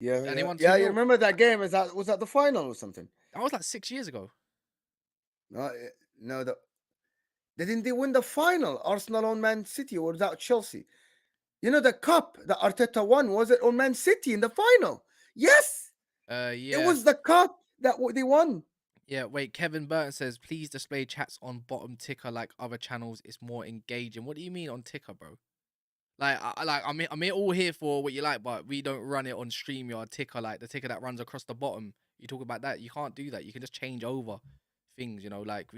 S2: Yeah,
S1: and they
S2: yeah,
S1: won
S2: yeah.
S1: 2
S2: You
S1: 0
S2: remember that game? Was that the final or something?
S1: That was like 6 years ago.
S2: No, no. Didn't they win the final? Arsenal on Man City, or was that Chelsea? You know the cup that Arteta won, was it on Man City in the final? Yes, it
S1: Yeah.
S2: was the cup that they won.
S1: Yeah, wait. Kevin Burton says, please display chats on bottom ticker like other channels. It's more engaging. What do you mean on ticker, bro? Like, I'm all here for what you like, but we don't run it on StreamYard ticker, like the ticker that runs across the bottom. You talk about that, you can't do that. You can just change over things, like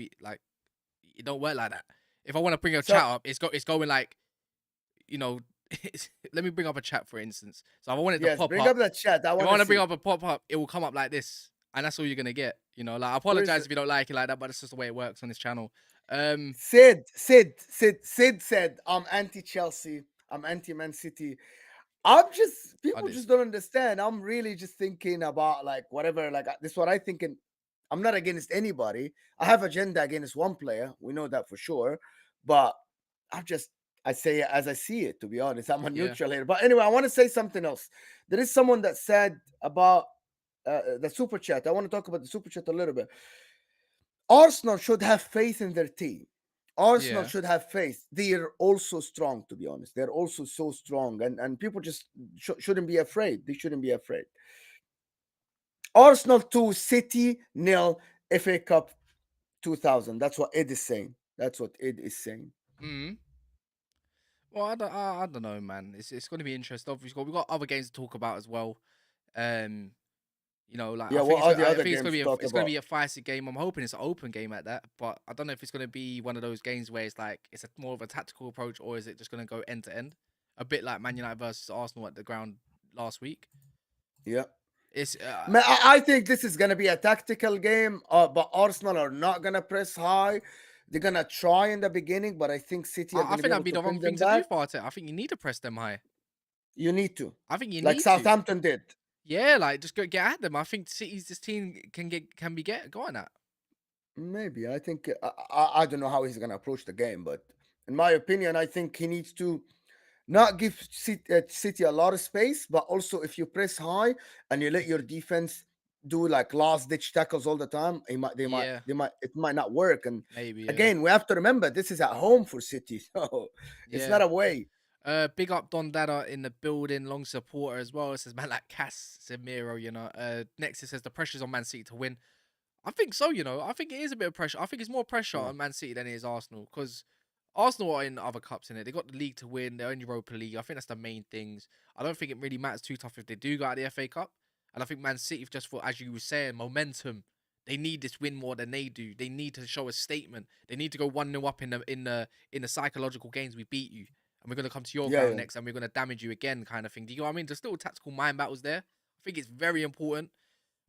S1: it don't work like that. If I want to bring a
S2: So
S1: chat up, it's going like, you know, let me bring up a chat for instance. So if I want it to
S2: yes,
S1: pop
S2: bring up
S1: up,
S2: that chat. I
S1: if I
S2: want to
S1: want to bring
S2: see.
S1: up a pop up, it will come up like this, and that's all you're gonna get. Like I
S2: Where is
S1: apologize
S2: it?
S1: if you don't like it like that, but it's just the way it works on this channel.
S2: Sid said, I'm anti Chelsea. I'm anti Man City. I'm just
S1: I
S2: people
S1: did.
S2: just don't understand. I'm really just thinking about like whatever. Like this is what I think. I'm not against anybody. I have agenda against one player. We know that for sure. But I'm just I say it as I see it. To be honest, I'm a
S1: Yeah,
S2: neutral here. But anyway, I want to say something else. There is someone that said about the super chat. I want to talk about the super chat a little bit. Arsenal should have faith in their team. Arsenal
S1: yeah.
S2: should have faith. They're also strong, to be honest. They're also so strong, and people just shouldn't be afraid. They shouldn't be afraid. Arsenal 2, City nil, FA Cup 2000. That's what Ed is saying. That's what Ed is saying.
S1: Mm. Well, I don't know, man. It's going to be interesting. Obviously, we've got other games to talk about as well. Um, like
S2: Yeah, what are the
S1: I
S2: other
S1: think
S2: games to talk
S1: it's gonna
S2: about?
S1: be a feisty game. I'm hoping it's an open game at that, but I don't know if it's gonna be one of those games where it's like it's more of a tactical approach, or is it just gonna go end to end, a bit like Man United versus Arsenal at the ground last week.
S2: Yeah.
S1: It's
S2: Man, I think this is going to be a tactical game, but Arsenal are not going to press high. They're going to try in the beginning, but I think City are
S1: I
S2: going to be
S1: think that'd
S2: able
S1: be
S2: to
S1: the
S2: bring
S1: wrong
S2: them
S1: thing to do
S2: back.
S1: for Arteta. I think you need to press them high.
S2: You need to.
S1: I think you
S2: Like
S1: need to.
S2: Southampton did.
S1: Yeah, like just go get at them. I think City's this team can be going at.
S2: Maybe. I think, I don't know how he's going to approach the game, but in my opinion, I think he needs to not give City a lot of space, but also if you press high and you let your defense do like last ditch tackles all the time,
S1: Yeah,
S2: it might not work. And
S1: maybe. Yeah,
S2: again, we have to remember this is at home for City, so it's
S1: yeah.
S2: not away.
S1: Big up Don Dada in the building, long supporter as well. It says man like Cass Miro, Next it says the pressure's on Man City to win. I think so, I think it is a bit of pressure. I think it's more pressure
S2: Yeah,
S1: on Man City than it is Arsenal because Arsenal are in other cups in it. They got the league to win. They're in Europa League. I think that's the main things. I don't think it really matters too tough if they do go out of the FA Cup. And I think Man City, just for as you were saying, momentum. They need this win more than they do. They need to show a statement. They need to go 1-0 up in the psychological games. We beat you, and we're gonna come to your
S2: yeah,
S1: ground
S2: yeah.
S1: next, and we're gonna damage you again, kind of thing. Do you know what I mean? There's still tactical mind battles there. I think it's very important.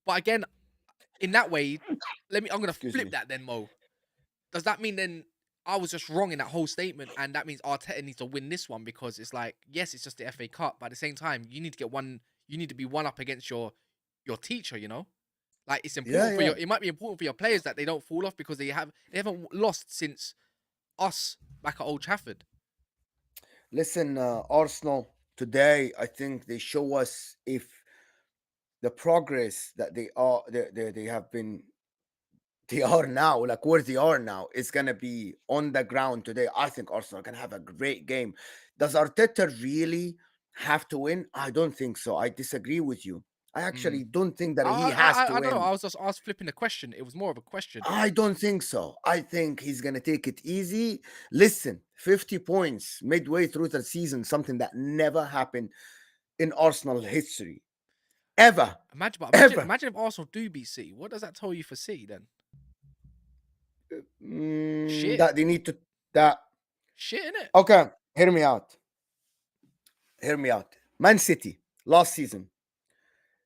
S1: But again, in that way, I'm gonna
S2: Excuse
S1: flip
S2: me.
S1: that then, Mo. Does that mean then I was just wrong in that whole statement, and that means Arteta needs to win this one because it's like, yes, it's just the FA Cup, but at the same time, you need to get one. You need to be one up against your teacher. Like it's
S2: Yeah,
S1: important for
S2: yeah.
S1: your. It might be important for your players that they don't fall off because they haven't lost since us back at Old Trafford.
S2: Listen, Arsenal today, I think they show us if the progress that they have been they are now, like where they are now, is gonna be on the ground today. I think Arsenal can have a great game. Does Arteta really have to win? I don't think so. I disagree with you. I
S1: Mm.
S2: actually don't think that he has
S1: I
S2: to
S1: don't know.
S2: win.
S1: I was flipping the question. It was more of a question.
S2: I don't think so. I think he's gonna take it easy. Listen, 50 points midway through the season, something that never happened in Arsenal history. Ever. Ever.
S1: Imagine if Arsenal do beat City. What does that tell you for City then? Shit,
S2: That they need to that
S1: shit in it.
S2: okay. Hear me out. Hear me out. Man City last season,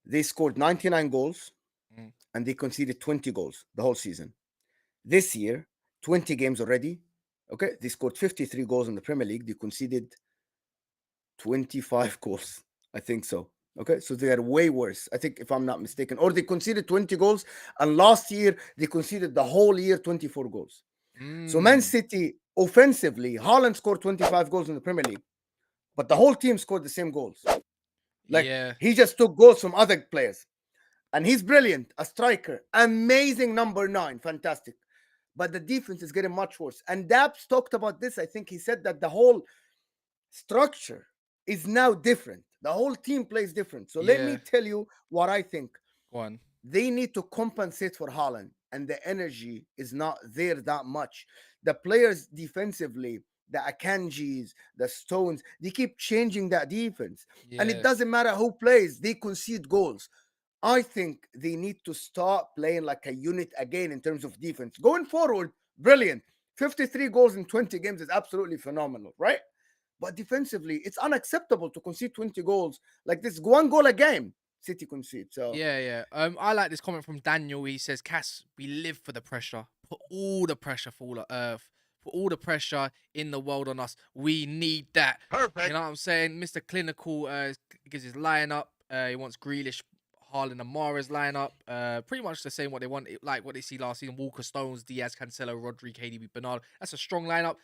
S2: they scored 99 goals
S1: Mm.
S2: and they conceded 20 goals the whole season. This year, 20 games already. Okay, they scored 53 goals in the Premier League. They conceded 25 goals. I think so. Okay, so they are way worse. I think, if I'm not mistaken, or they conceded 20 goals, and last year they conceded the whole year 24 goals. So Man
S1: Mm.
S2: City offensively, Haaland scored 25 goals in the Premier League, but the whole team scored the same goals. Like
S1: Yeah,
S2: he just took goals from other players. And he's brilliant, a striker, amazing number 9, fantastic. But the defense is getting much worse. And Daps talked about this. I think he said that the whole structure is now different. The whole team plays different. So let me
S1: yeah.
S2: tell you what I think.
S1: Go on.
S2: They need to compensate for Haaland, and the energy is not there that much. The players defensively, the Akanjis, the Stones, they keep changing that defense. And it
S1: Yeah,
S2: doesn't matter who plays, they concede goals. I think they need to start playing like a unit again in terms of defense. Going forward, brilliant. 53 goals in 20 games is absolutely phenomenal, right? But defensively, it's unacceptable to concede 20 goals like this. One goal a game, City concede. So
S1: yeah, yeah. I like this comment from Daniel. He says, "Cass, we live for the pressure. Put all the pressure for all Earth. Put all the pressure in the world on us. We need that. You know what I'm saying?" Mr. Clinical gives his lineup. He wants Grealish, Haaland, and Mahrez lineup. Pretty much the same what they want, like what they see last season: Walker, Stones, Diaz, Cancelo, Rodri, KDB, Bernardo. That's a strong lineup.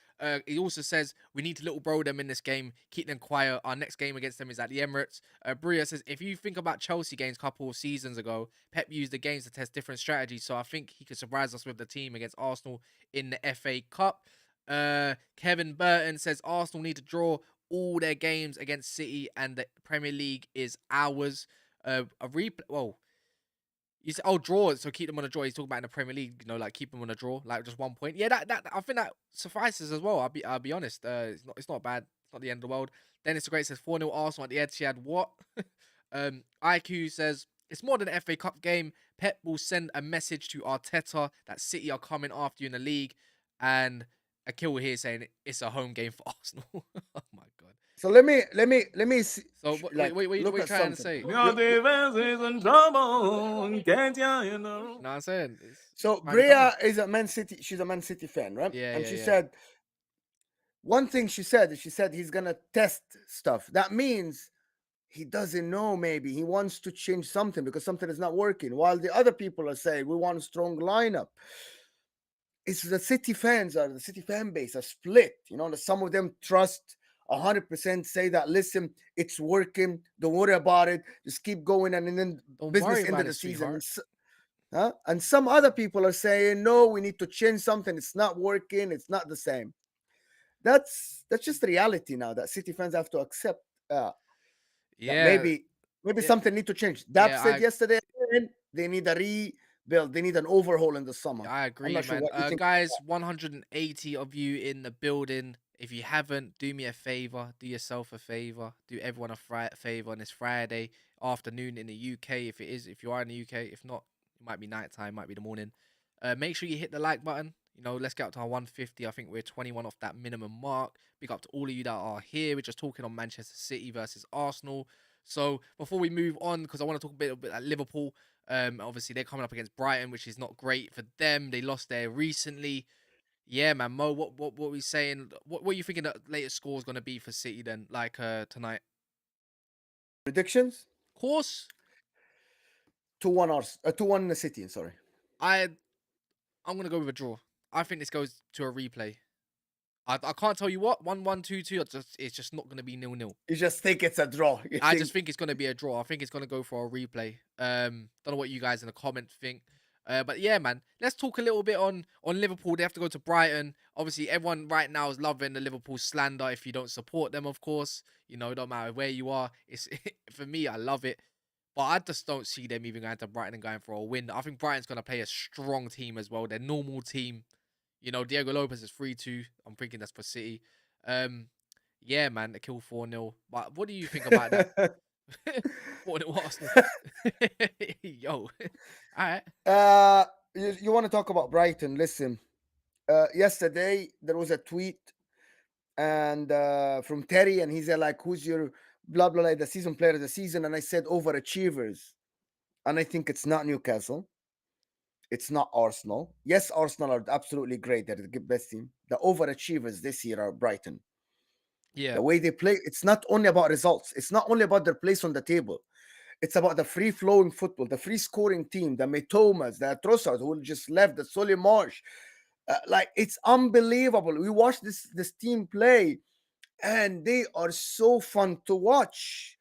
S1: He also says we need to little bro them in this game, keep them quiet. Our next game against them is at the Emirates. Bria says if you think about Chelsea games a couple of seasons ago, Pep used the games to test different strategies. So I think he could surprise us with the team against Arsenal in the FA Cup. Kevin Burton says Arsenal need to draw all their games against City, and the Premier League is ours. A replay. Well, you say, oh, draw. So keep them on a draw. He's talking about in the Premier League, like keep them on a draw, like just 1 point. Yeah, that I think that suffices as well. I'll be honest. It's not bad. It's not the end of the world. Dennis the Great says 4-0 Arsenal at the Etihad. What? IQ says it's more than an FA Cup game. Pep will send a message to Arteta that City are coming after you in the league, and Akil here saying it's a home game for Arsenal. Oh my god.
S2: so let me see,
S1: So
S2: like
S1: what
S2: look
S1: you
S2: at
S1: trying to
S2: something.
S1: say? You
S4: Your defense is in trouble. Can't you know?
S1: know what I'm saying? It's
S2: So
S1: might be coming.
S2: Bria is a Man City. She's a Man City fan, right?
S1: Yeah,
S2: And
S1: yeah,
S2: she
S1: yeah.
S2: said one thing. She said he's gonna test stuff. That means he doesn't know. Maybe he wants to change something because something is not working. While the other people are saying we want a strong lineup. It's the City fans the City fan base are split. Some of them trust 100%, say that listen, it's working. Don't worry about it. Just keep going, and then
S1: Don't
S2: business
S1: worry
S2: end
S1: about
S2: of
S1: it,
S2: the season.
S1: sweetheart.
S2: Huh? And some other people are saying no, we need to change something. It's not working. It's not the same. That's just reality now that City fans have to accept. That
S1: Yeah,
S2: maybe
S1: yeah,
S2: something need to change. Dap
S1: yeah.
S2: said yesterday they need a rebuild. They need an overhaul in the summer.
S1: I
S2: I'm
S1: agree,
S2: not sure
S1: man.
S2: what you think.
S1: Guys, 180 of you in the building. If you haven't, do me a favor. Do yourself a favor. Do everyone a favor on this Friday afternoon in the UK. If you are in the UK. If not, it might be nighttime, might be the morning. Make sure you hit the like button. Let's get up to our 150. I think we're 21 off that minimum mark. Big up to all of you that are here. We're just talking on Manchester City versus Arsenal. So before we move on, because I want to talk a bit at Liverpool. Obviously they're coming up against Brighton, which is not great for them. They lost there recently. Yeah, man. Mo, what we saying? What are you thinking the latest score is gonna be for City then? Like tonight?
S2: Predictions?
S1: Of course,
S2: 2-1 2-1 in the City. Sorry.
S1: I I'm gonna go with a draw. I think this goes to a replay. I can't tell you what 1-1, 2-2. It's just not gonna be 0-0.
S2: You just think it's a draw.
S1: I just think it's gonna be a draw. I think it's gonna go for a replay. Don't know what you guys in the comments think. But yeah, man, let's talk a little bit on Liverpool. They have to go to Brighton. Obviously, everyone right now is loving the Liverpool slander. If you don't support them, of course, it don't matter where you are. It's for me, I love it. But I just don't see them even going to Brighton and going for a win. I think Brighton's gonna play a strong team as well. Their normal team. Diego Lopez is 3-2. I'm thinking that's for City. Yeah, man, they kill 4-0. But what do you think about that? 4-0 Arsenal. Yo. All right.
S2: You want to talk about Brighton? Listen, yesterday there was a tweet and from Terry, and he said like, "Who's your blah blah blah the season player of the season?" And I said overachievers, and I think it's not Newcastle. It's not Arsenal. Yes, Arsenal are absolutely great. They're the best team. The overachievers this year are Brighton.
S1: Yeah.
S2: The way they play, it's not only about results. It's not only about their place on the table. It's about the free flowing football, the free scoring team, the Mitomas, the Trossard who just left, the Solly Marsh. Like it's unbelievable. We watched this team play, and they are so fun to watch.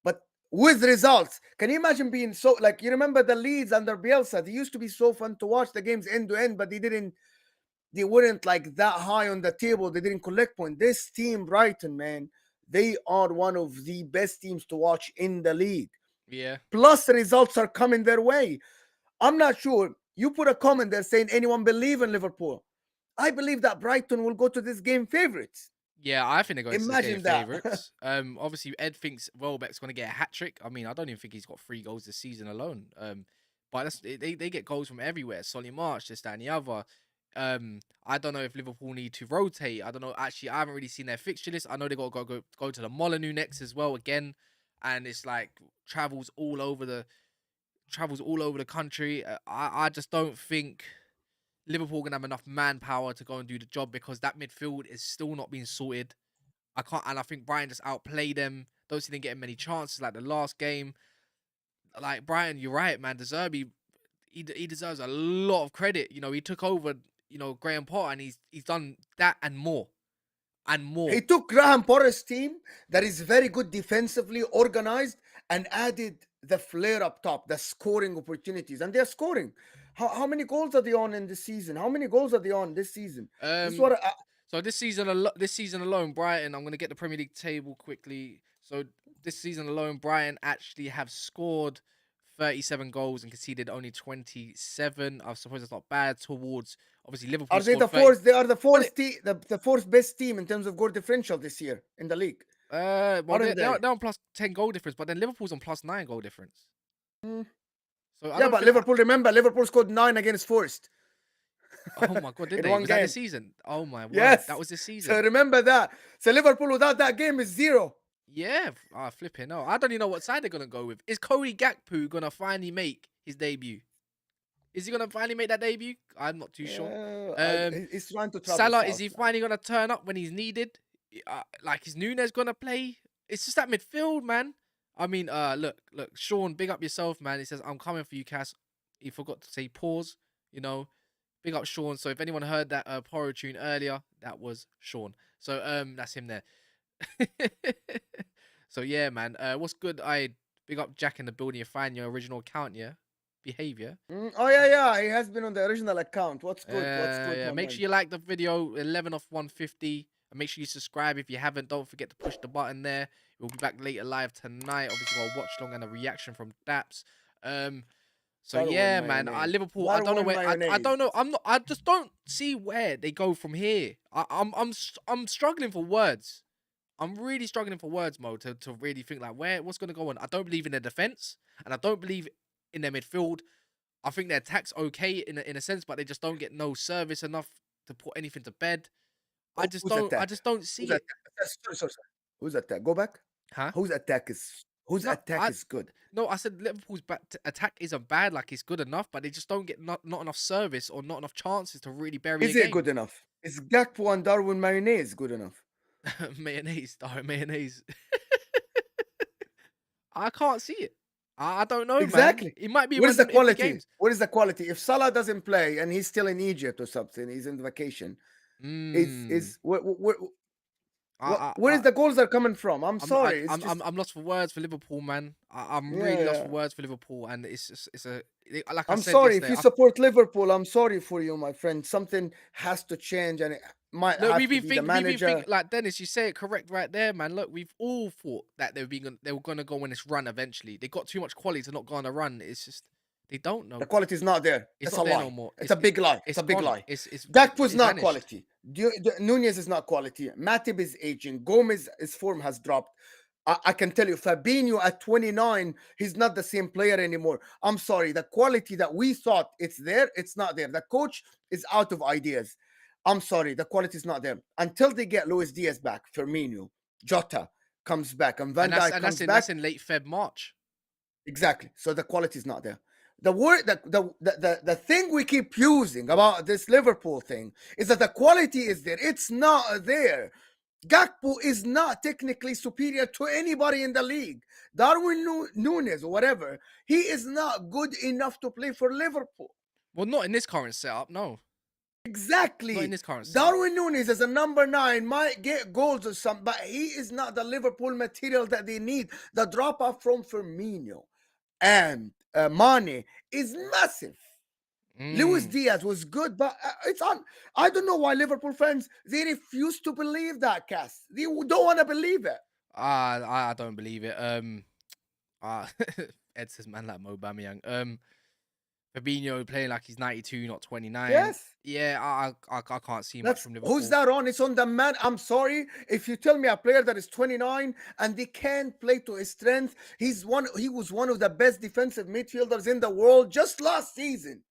S2: But with results. Can you imagine being so like you remember the Leeds under Bielsa? They used to be so fun to watch the games end to end, but they weren't like that high on the table. They didn't collect points. This team, Brighton, man, they are one of the best teams to watch in the league.
S1: Yeah.
S2: Plus, the results are coming their way. I'm not sure. You put a comment there saying anyone believe in Liverpool. I believe that Brighton will go to this game favorites.
S1: Yeah, I think they're going to this game
S2: Imagine that.
S1: favourites. Obviously, Ed thinks Welbeck's going to get a hat trick. I mean, I don't even think he's got 3 goals this season alone. But they get goals from everywhere. Solly March, this, that, and the other. I don't know if Liverpool need to rotate. I don't know. Actually, I haven't really seen their fixture list. I know they got to go to the Molineux next as well again, and it's like travels all over the country. I just don't think Liverpool gonna have enough manpower to go and do the job because that midfield is still not being sorted. I think Brighton just outplayed them. Don't see them getting many chances like the last game. Like Brighton, you're right, man. De Zerbi, he deserves a lot of credit. You know, he took over, Graham Potter, and he's done that and more.
S2: He took Graham Potter's team that is very good defensively organized and added the flair up top, the scoring opportunities, and they're scoring. How many goals are they on in this season? How many goals are they on this season? This is what
S1: So this season alone, Brighton, I'm going to get the Premier League table quickly. So this season alone, Brighton actually have scored 37 goals and conceded only 27. I suppose it's not bad towards, obviously, Liverpool.
S2: Are they the fourth? They are the fourth the fourth best team in terms of goal differential this year in the league.
S1: Well, they're on plus 10 goal difference, but then Liverpool's on plus 9 goal difference. So
S2: yeah, but Liverpool, remember, Liverpool scored 9 against Forest.
S1: Oh my God, did they? Was that this season? Oh my word,
S2: yes,
S1: that was this season.
S2: So remember that. So Liverpool without that game is 0.
S1: Yeah, flipping no. I don't even know what side they're gonna go with. Is Cody Gakpo gonna finally make his debut? Is he gonna finally make that debut? I'm not too sure.
S2: He's trying to travel
S1: Salah,
S2: south,
S1: is he finally gonna turn up when he's needed? Like, is Nunes gonna play? It's just that midfield, man. I mean, look, Sean, big up yourself, man. He says, I'm coming for you, Cass. He forgot to say pause, Big up Sean. So if anyone heard that Porro tune earlier, that was Sean. So that's him there. So yeah, man. What's good? I big up Jack in the building. You find your original account, yeah? Behavior.
S2: Oh yeah. He has been on the original account. What's good?
S1: Yeah. Make sure you like the video. 11 off 150. And make sure you subscribe if you haven't. Don't forget to push the button there. We'll be back later live tonight. Obviously, got a watch long and a reaction from Daps. So yeah, man. Liverpool. I don't know where. I don't know. I just don't see where they go from here. I'm struggling for words. I'm really struggling for words, Mo, to really think like what's gonna go on. I don't believe in their defense, and I don't believe in their midfield. I think their attack's okay in a sense, but they just don't get no service enough to put anything to bed. I just don't see it.
S2: Sorry. Who's attack? Go back.
S1: Huh?
S2: Whose attack is good?
S1: No, I said Liverpool's attack isn't bad. Like, it's good enough, but they just don't get not enough service or not enough chances to really bury.
S2: Is it good enough? Is Gakpo and Darwin Mayonnaise good enough?
S1: Mayonnaise. I can't see it. I don't know,
S2: exactly.
S1: Man. It might be.
S2: What is the quality? What is the quality? If Salah doesn't play and he's still in Egypt or something, he's in vacation. Where is the goals are coming from? I'm sorry.
S1: I'm lost for words for Liverpool, man. I'm really lost for words for Liverpool, and I'm
S2: sorry if you support Liverpool. I'm sorry for you, my friend. Something has to change, and it might have to be the manager.
S1: Like Dennis, you say it correct right there, man. Look, we've all thought that they were going to go on this run eventually. They got too much quality to not go on a run. It's just they don't know.
S2: The quality is not there. It's a lie. No more. It's a big lie. It's a big lie.
S1: Gakpo
S2: is not quality. Nunez is not quality. Matip is aging. Gomez, his form has dropped. I can tell you, Fabinho at 29, he's not the same player anymore. I'm sorry. The quality that we thought it's there, it's not there. The coach is out of ideas. I'm sorry. The quality is not there. Until they get Luis Diaz back, Firmino, Jota comes back, and Van Dijk comes back.
S1: That's in late Feb, March.
S2: Exactly. So the quality is not there. The thing we keep using about this Liverpool thing is that the quality is there. It's not there. Gakpo is not technically superior to anybody in the league. Darwin Nunes or whatever, he is not good enough to play for Liverpool.
S1: Well, not in this current setup, no.
S2: Exactly.
S1: in this current season.
S2: Darwin Núñez as a number 9 might get goals or something, but he is not the Liverpool material that they need. The drop off from Firmino and Mane is massive. Luis Diaz was good, but it's on. I don't know why Liverpool fans, they refuse to believe that, Cass. They don't want to believe it.
S1: I don't believe it. Ed says man like Mo Bamiyang. Fabinho playing like he's 92, not 29.
S2: Yes.
S1: Yeah, I can't see much from Liverpool.
S2: Who's that on? It's on the man. I'm sorry. If you tell me a player that is 29 and they can't play to his strength, he was one of the best defensive midfielders in the world just last season.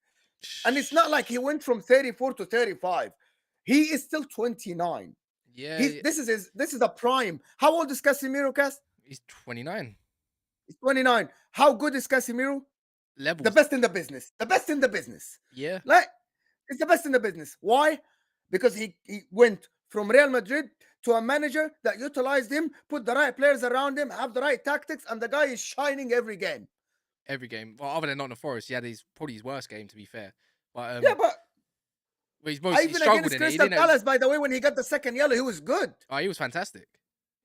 S2: And it's not like he went from 34 to 35. He is still 29.
S1: Yeah,
S2: This is the prime. How old is Casemiro, Cass?
S1: he's 29.
S2: He's 29. How good is Casemiro?
S1: Levels.
S2: The best in the business. The best in the business.
S1: Yeah.
S2: Like, it's the best in the business. Why? Because he went from Real Madrid to a manager that utilized him, put the right players around him, have the right tactics, and the guy is shining every game.
S1: Every game. Well, other than Nottingham Forest, he had probably his worst game, to be fair. But
S2: Yeah, but
S1: he's mostly
S2: even
S1: struggled
S2: against
S1: in it. He
S2: Crystal
S1: didn't
S2: Palace, by the way, when he got the second yellow, he was good.
S1: Oh, he was fantastic.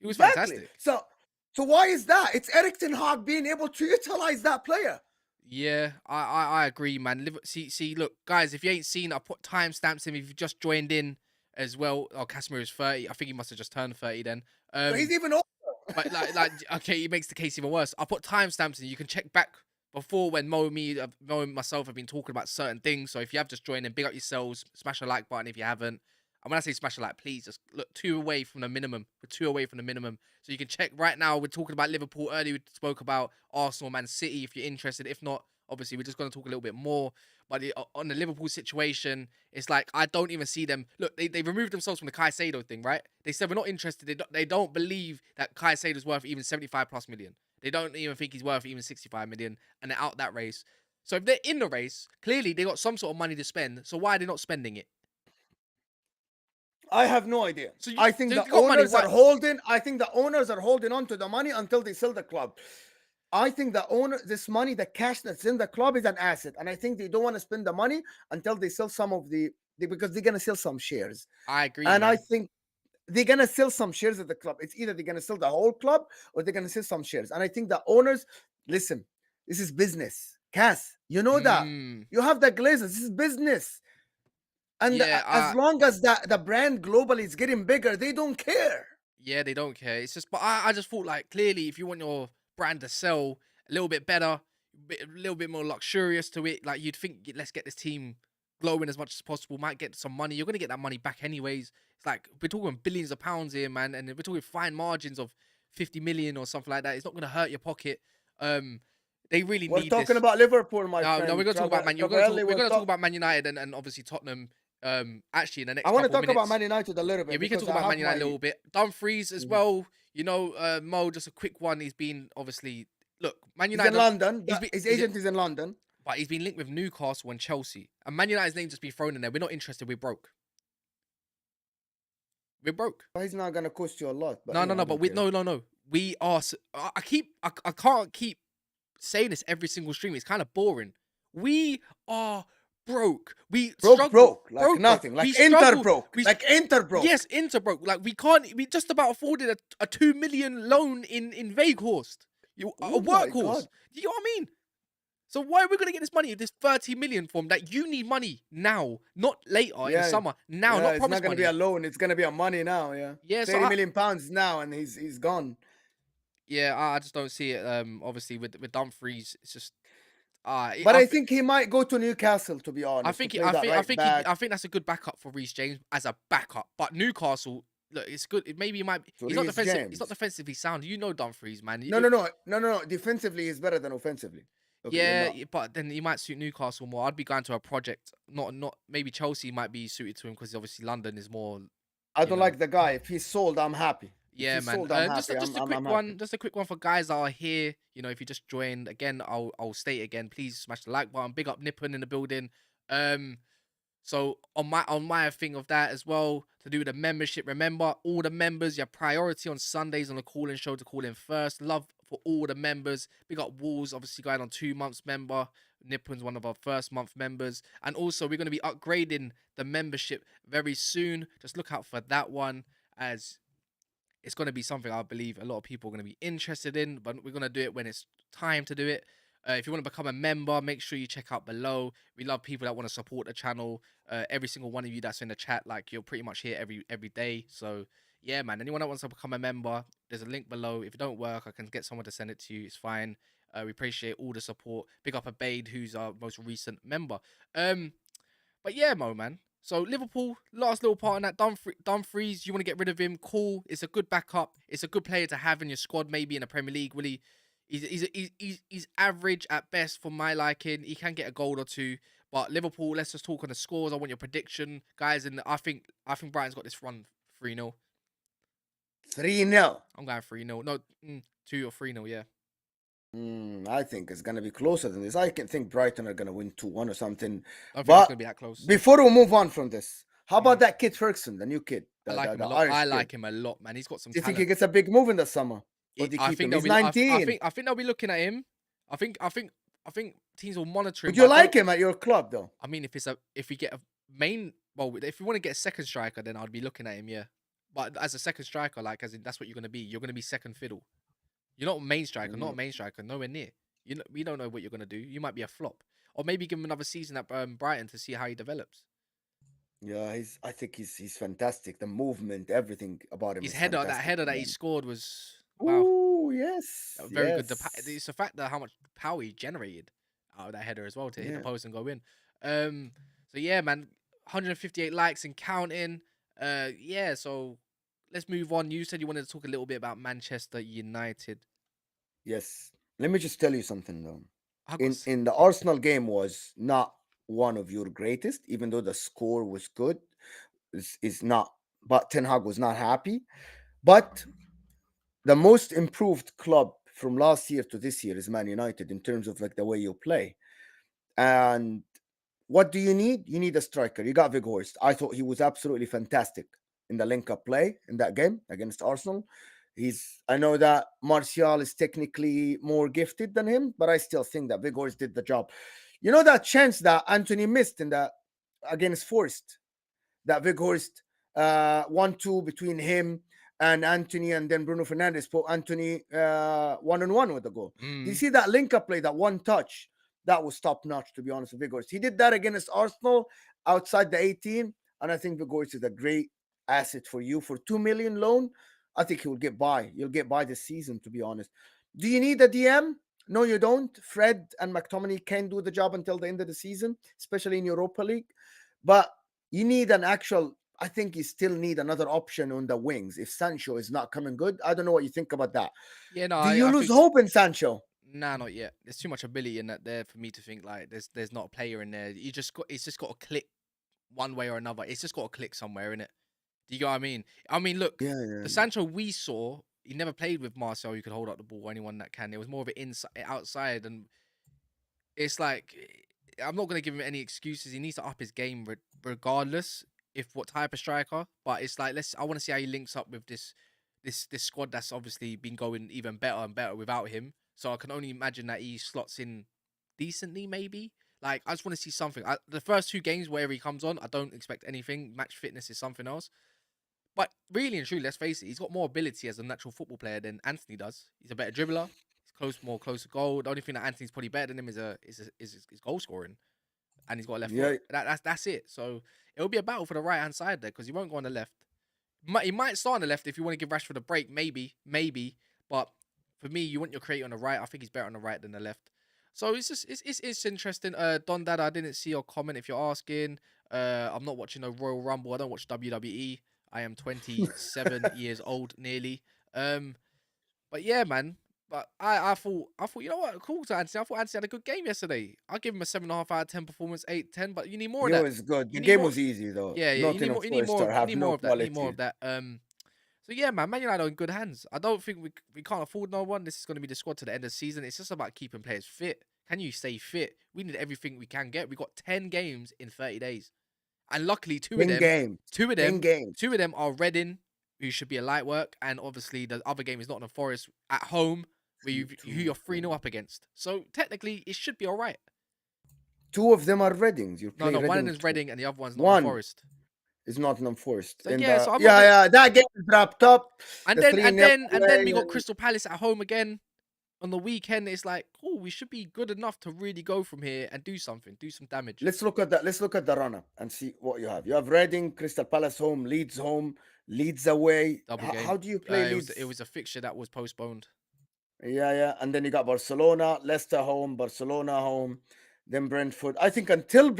S1: He was
S2: Exactly.
S1: fantastic.
S2: So why is that? It's Erik ten Hag being able to utilize that player.
S1: Yeah, I agree, man. See, look, guys, if you ain't seen, I put timestamps in. If you just joined in as well, Casemiro is 30. I think he must have just turned 30 then.
S2: So he's even older.
S1: But like, okay, it makes the case even worse. I put timestamps in. You can check back before when Mo and myself have been talking about certain things. So if you have just joined in, big up yourselves. Smash a like button if you haven't. And when I say smash a like, please just look 2 away from the minimum. We're 2 away from the minimum. So you can check right now. We're talking about Liverpool earlier. We spoke about Arsenal, Man City, if you're interested. If not, obviously, we're just going to talk a little bit more. But on the Liverpool situation, it's like, I don't even see them. Look, they removed themselves from the Caicedo thing, right? They said, we're not interested. They don't believe that Caicedo's worth even 75+ million. They don't even think he's worth even 65 million. And they're out that race. So if they're in the race, clearly they got some sort of money to spend. So why are they not spending it?
S2: I have no idea.
S1: So
S2: I think the owners are holding. I think the owners are holding on to the money until they sell the club. I think this money, the cash that's in the club, is an asset, and I think they don't want to spend the money until they sell some of because they're gonna sell some shares.
S1: I agree,
S2: and
S1: man.
S2: I think they're gonna sell some shares at the club. It's either they're gonna sell the whole club or they're gonna sell some shares. And I think the owners, listen, this is business. Cass, you know that you have the Glazers. This is business. And as long as the brand globally is getting bigger, they don't care.
S1: Yeah, they don't care. It's just, but I just thought, like, clearly, if you want your brand to sell a little bit better, a little bit more luxurious to it, like, you'd think, let's get this team glowing as much as possible, might get some money. You're going to get that money back anyways. It's like, we're talking billions of pounds here, man, and we're talking fine margins of 50 million or something like that. It's not going to hurt your pocket. They really need this.
S2: We're talking about Liverpool, my friend.
S1: No, we're going to talk about Man United. We're going to talk about Man United and obviously Tottenham. Actually, in the next
S2: I want to talk
S1: minutes.
S2: about Man United a little bit.
S1: Yeah, we can talk about Man United a little bit. Dumfries as well. You know, Mo, just a quick one. He's been obviously Man United.
S2: He's in London. His agent is in London,
S1: but he's been linked with Newcastle and Chelsea. And Man United's name just been thrown in there. We're not interested. We're broke. We're broke.
S2: But he's not gonna cost you a lot. But
S1: no. No. We are. I can't keep saying this every single stream. It's kind of boring. We are broke. We
S2: broke like nothing. Like Inter broke. Like Inter broke.
S1: Yes, Inter broke. Like we just about afforded a 2 million loan in Weghorst. A workhorse. Do you know what I mean? So why are we gonna get this money? This 30 million from that you need money now, not later in the summer. Now, not promised money.
S2: It's not gonna be a loan. It's gonna be a money now. Yeah. 30 million pounds now, and he's gone.
S1: Yeah, I just don't see it. Obviously with Dumfries, it's just.
S2: But I think he might go to Newcastle. To be honest,
S1: I think that's a good backup for Reece James as a backup. But Newcastle, look, it's good. Maybe he might. He's not defensive. James. He's not defensively sound. You know Dumfries, man.
S2: No. Defensively, he's better than offensively.
S1: Okay, but then he might suit Newcastle more. I'd be going to a project. Not maybe Chelsea might be suited to him because obviously London is more.
S2: I don't like the guy. If he's sold, I'm happy.
S1: Yeah, man. Just a quick one. Just a quick one for guys that are here. You know, if you just joined again, I'll state again. Please smash the like button. Big up Nippon in the building. So on my thing of that as well to do with the membership. Remember, all the members, your priority on Sundays on the call-in show to call in first. Love for all the members. We got Wolves obviously going on 2 months member. Nippon's one of our first month members. And also we're going to be upgrading the membership very soon. Just look out for that one, as it's going to be something I believe a lot of people are going to be interested in, but we're going to do it when it's time to do it. If you want to become a member, make sure you check out below. We love people that want to support the channel. Every single one of you that's in the chat, like, you're pretty much here every day. So yeah, man, anyone that wants to become a member, there's a link below. If it don't work, I can get someone to send it to you. It's fine. We appreciate all the support. Big up Abaid, who's our most recent member. But yeah, Mo, man. So Liverpool, last little part on that. Dumfries, you want to get rid of him? Cool. It's a good backup. It's a good player to have in your squad, maybe in the Premier League. Will he? He's average at best for my liking. He can get a goal or two. But Liverpool, let's just talk on the scores. I want your prediction, guys. And I think Brighton's got this run 3-0.
S2: 3-0.
S1: I'm going 3-0. No, 2 or 3-0. Yeah.
S2: I think it's going to be closer than this. I can think Brighton are going to win 2-1 or something.
S1: I don't think it's
S2: But
S1: going to be that close.
S2: before we move on from this, how about that kid Ferguson, the new kid?
S1: I like him a lot.
S2: Irish
S1: I
S2: kid?
S1: like him a lot, man. He's got some
S2: Do you
S1: talent.
S2: think he gets a big move in the summer? Or do you
S1: I
S2: keep
S1: think
S2: him?
S1: they'll
S2: He's
S1: be.
S2: 19.
S1: I think they'll be looking at him. I think teams will monitor him.
S2: Would you like him at your club, though?
S1: I mean, if we get a main, well, if we want to get a second striker, then I'd be looking at him, yeah. But as a second striker, like, as in, that's what you're gonna be. You're gonna be second fiddle. You're not a main striker, not a main striker, nowhere near. We don't know what you're gonna do. You might be a flop, or maybe give him another season at Brighton to see how he develops.
S2: Yeah, I think he's fantastic. The movement, everything about him.
S1: His
S2: is
S1: header, that
S2: fantastic,
S1: header that he
S2: man.
S1: scored was wow.
S2: Ooh, yes.
S1: Very good.
S2: yes.
S1: It's the fact that how much power he generated out of that header as well to hit the
S2: Yeah.
S1: post and go in. So yeah, man, 158 likes and counting. Yeah. So let's move on. You said you wanted to talk a little bit about Manchester United.
S2: Yes. Let me just tell you something, though.
S1: I got
S2: In the Arsenal game was not one of your greatest, even though the score was good. Is not, but Ten Hag was not happy. But the most improved club from last year to this year is Man United in terms of like the way you play. And what do you need? You need a striker. You got Weghorst. I thought he was absolutely fantastic in the link-up play in that game against Arsenal. I know that Martial is technically more gifted than him, but I still think that Weghorst did the job. You know that chance that Anthony missed in that against Forest, that Weghorst 1-2 between him and Anthony, and then Bruno Fernandes put Anthony 1-on-1 with the goal. Do you see that link-up play, that one touch? That was top-notch, to be honest with Weghorst. He did that against Arsenal outside the 18, and I think Weghorst is a great asset for you. For 2 million loan, I think he'll get by. You'll get by this season, to be honest. Do you need a DM? No, you don't. Fred and McTominay can do the job until the end of the season, especially in Europa League. But you need an actual... I think you still need another option on the wings. If Sancho is not coming good, I don't know what you think about that.
S1: Yeah, no.
S2: Do you lose hope in Sancho?
S1: Nah, not yet. There's too much ability in that there for me to think like there's not a player in there. It's just got to click one way or another. It's just got to click somewhere, innit? Do you get what I mean? I mean, look, the Sancho we saw, he never played with Marcel who could hold up the ball, or anyone that can. It was more of an inside, outside, and it's like, I'm not gonna give him any excuses. He needs to up his game regardless if what type of striker. But it's like, I want to see how he links up with this squad that's obviously been going even better and better without him. So I can only imagine that he slots in decently, maybe. Like, I just want to see something. The first 2 games, wherever he comes on, I don't expect anything. Match fitness is something else. But really and truly, let's face it, he's got more ability as a natural football player than Anthony does. He's a better dribbler. He's more close to goal. The only thing that Anthony's probably better than him is goal scoring, and he's got a left foot. That's it. So it'll be a battle for the right hand side there, because he won't go on the left. He might start on the left if you want to give Rashford a break, maybe. But for me, you want your creator on the right. I think he's better on the right than the left. So it's interesting. Don Dada, I didn't see your comment. If you're asking, I'm not watching no Royal Rumble. I don't watch WWE. I am 27 years old nearly. But yeah, man. But I thought, you know what? Cool to Anthony. I thought Anthony had a good game yesterday. I'll give him a 7.5 out of 10 performance, 8, 10. But you need more of that.
S2: It was good. The game was easy, though.
S1: Yeah. You need more of that. You need more of that. So yeah, man, Man United are in good hands. I don't think we can't afford no one. This is going to be the squad to the end of the season. It's just about keeping players fit. Can you stay fit? We need everything we can get. We got 10 games in 30 days. And luckily, two of them are Reading, who should be a light work, and obviously the other game is Nottingham Forest at home. who you're 3-0 up against. So technically, it should be all right.
S2: Two of them are Readings. You
S1: No,
S2: play
S1: one of
S2: Reading.
S1: them's Reading and the other one's not
S2: One
S1: Forest.
S2: is Nottingham Forest.
S1: So
S2: And
S1: yeah, so I'm not
S2: yeah,
S1: gonna...
S2: yeah, that game is wrapped up.
S1: And
S2: The
S1: then
S2: 3-0
S1: and then we
S2: away
S1: got Crystal Palace at home again on the weekend. It's like, oh, we should be good enough to really go from here and do something, do some damage.
S2: Let's look at that. Let's look at the run-up and see what you have. You have Reading, Crystal Palace home, Leeds away.
S1: Double game.
S2: How do you play Leeds?
S1: It was a fixture that was postponed.
S2: Yeah. And then you got Barcelona, Leicester home, Barcelona home, then Brentford. I think until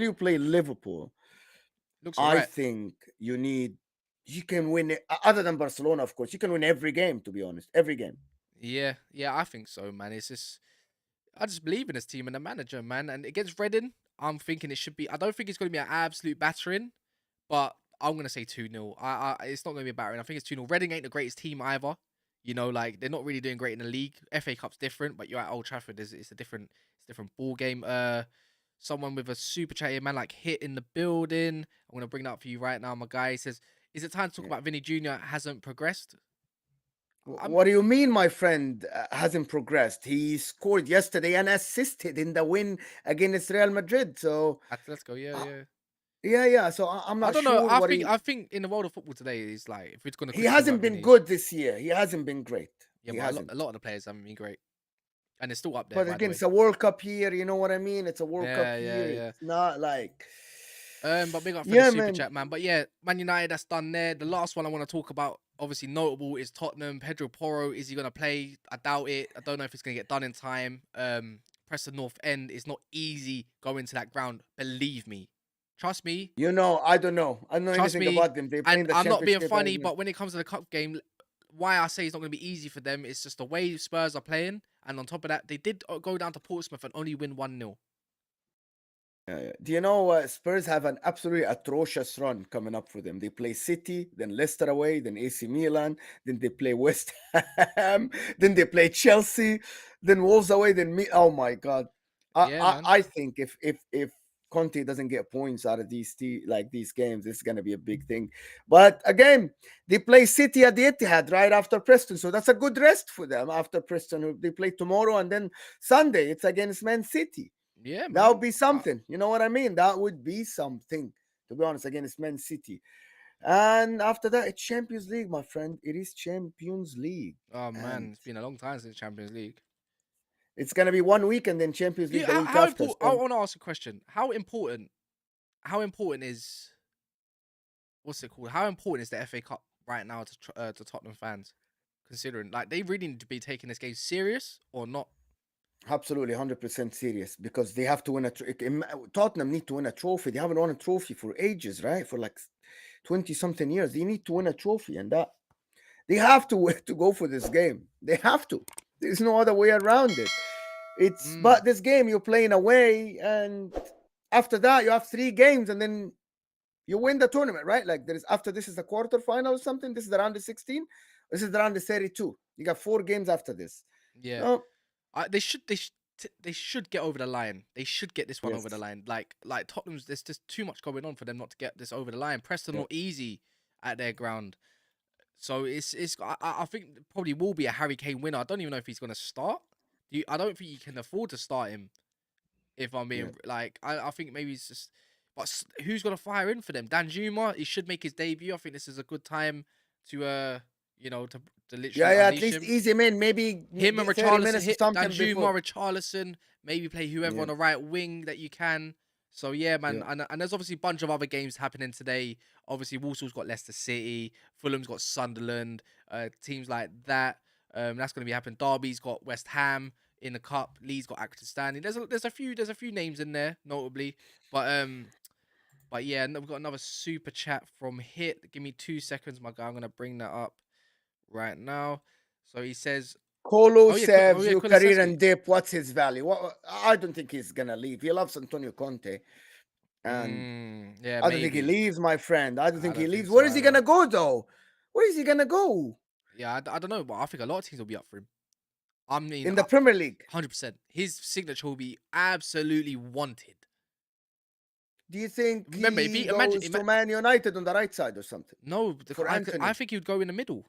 S2: you play Liverpool,
S1: Looks
S2: I
S1: alright.
S2: think you can win it. Other than Barcelona, of course, you can win every game, to be honest. Every game.
S1: Yeah, I think so, man. It's just, I just believe in this team and the manager, man. And against Reading, I'm thinking it should be. I don't think it's going to be an absolute battering, but I'm going to say 2-0. It's not going to be a battering. I think it's 2-0. Reading ain't the greatest team either. You know, like they're not really doing great in the league. FA Cup's different, but you're at Old Trafford. It's a different ball game. Someone with a super chat here, man, like hit in the building. I'm going to bring that up for you right now, my guy. He says, is it time to talk about Vinny Jr. hasn't progressed?
S2: What do you mean, my friend, hasn't progressed? He scored yesterday and assisted in the win against Real Madrid. So
S1: Let's go. Yeah.
S2: yeah. So I'm not
S1: I don't
S2: sure.
S1: know. I think in the world of football today, it's like if it's going to.
S2: He hasn't been good this year. He hasn't been great.
S1: Yeah, but a lot of the players haven't been great, and it's still up there.
S2: But again, it's a World Cup year. You know what I mean? It's a World Cup year.
S1: Yeah.
S2: It's not like.
S1: But big up for the super chat, man. But yeah, Man United, that's done there. The last one I want to talk about, obviously notable, is Tottenham. Pedro Porro, is he going to play? I doubt it. I don't know if it's going to get done in time. Preston North End is not easy going to that ground. Believe me. Trust me.
S2: You know, I don't know. I don't know anything about them.
S1: And I'm not being funny, but when it comes to the cup game, why I say it's not going to be easy for them is just the way Spurs are playing. And on top of that, they did go down to Portsmouth and only win 1-0.
S2: Do you know Spurs have an absolutely atrocious run coming up for them? They play City, then Leicester away, then AC Milan, then they play West Ham, then they play Chelsea, then Wolves away, then me. Oh my God! I think if Conte doesn't get points out of these games, it's gonna be a big thing. But again, they play City at the Etihad right after Preston, so that's a good rest for them after Preston. They play tomorrow and then Sunday it's against Man City.
S1: Yeah, man.
S2: That would be something. You know what I mean? That would be something, to be honest, against Man City. And after that, it's Champions League, my friend. It is Champions League.
S1: Oh, man. It's been a long time since Champions League.
S2: It's going to be 1 week and then Champions League the week after.
S1: I want to ask a question. How important is... What's it called? How important is the FA Cup right now to Tottenham fans? Considering, like, they really need to be taking this game serious or not?
S2: Absolutely 100% serious, because they have to win Tottenham need to win a trophy. They haven't won a trophy for ages, right? For like 20 something years. They need to win a trophy, and that they have to go for this game. They have to. There's no other way around it. But this game you're playing away, and after that you have 3 games and then you win the tournament, right? Like after this is the quarterfinal or something. This is the round of 16. This is the round of 32. You got 4 games after this.
S1: Yeah.
S2: So,
S1: they should get over the line. They should get this one over the line. Like Tottenham's, there's just too much going on for them not to get this over the line. Preston not easy at their ground, so I think it probably will be a Harry Kane winner. I don't even know if he's going to start. I don't think you can afford to start him. If I'm being I think maybe it's just. But who's going to fire in for them? Danjuma, he should make his debut. I think this is a good time to to literally
S2: at least ease him in. Maybe
S1: him and Richarlison, Danjuma, Richarlison, maybe play whoever on the right wing that you can. So yeah, man, and there's obviously a bunch of other games happening today. Obviously, Walsall's got Leicester City, Fulham's got Sunderland, teams like that. That's going to be happening. Derby's got West Ham in the cup. Leeds got Accrington Stanley. There's a few names in there, notably, but yeah, we've got another super chat from Hit. Give me 2 seconds, my guy. I'm gonna bring that up right now. So he says,
S2: Kolo says your career and dip. What's his value? I don't think he's gonna leave. He loves Antonio Conte, and I don't think he leaves, my friend. I don't think he leaves. Where is he gonna go though? Where is he gonna go?
S1: Yeah, I don't know, but I think a lot of teams will be up for him. I mean,
S2: in the Premier League,
S1: 100%. His signature will be absolutely wanted.
S2: Do you think he goes to Man United on the right side or something?
S1: No, I think he would go in the middle.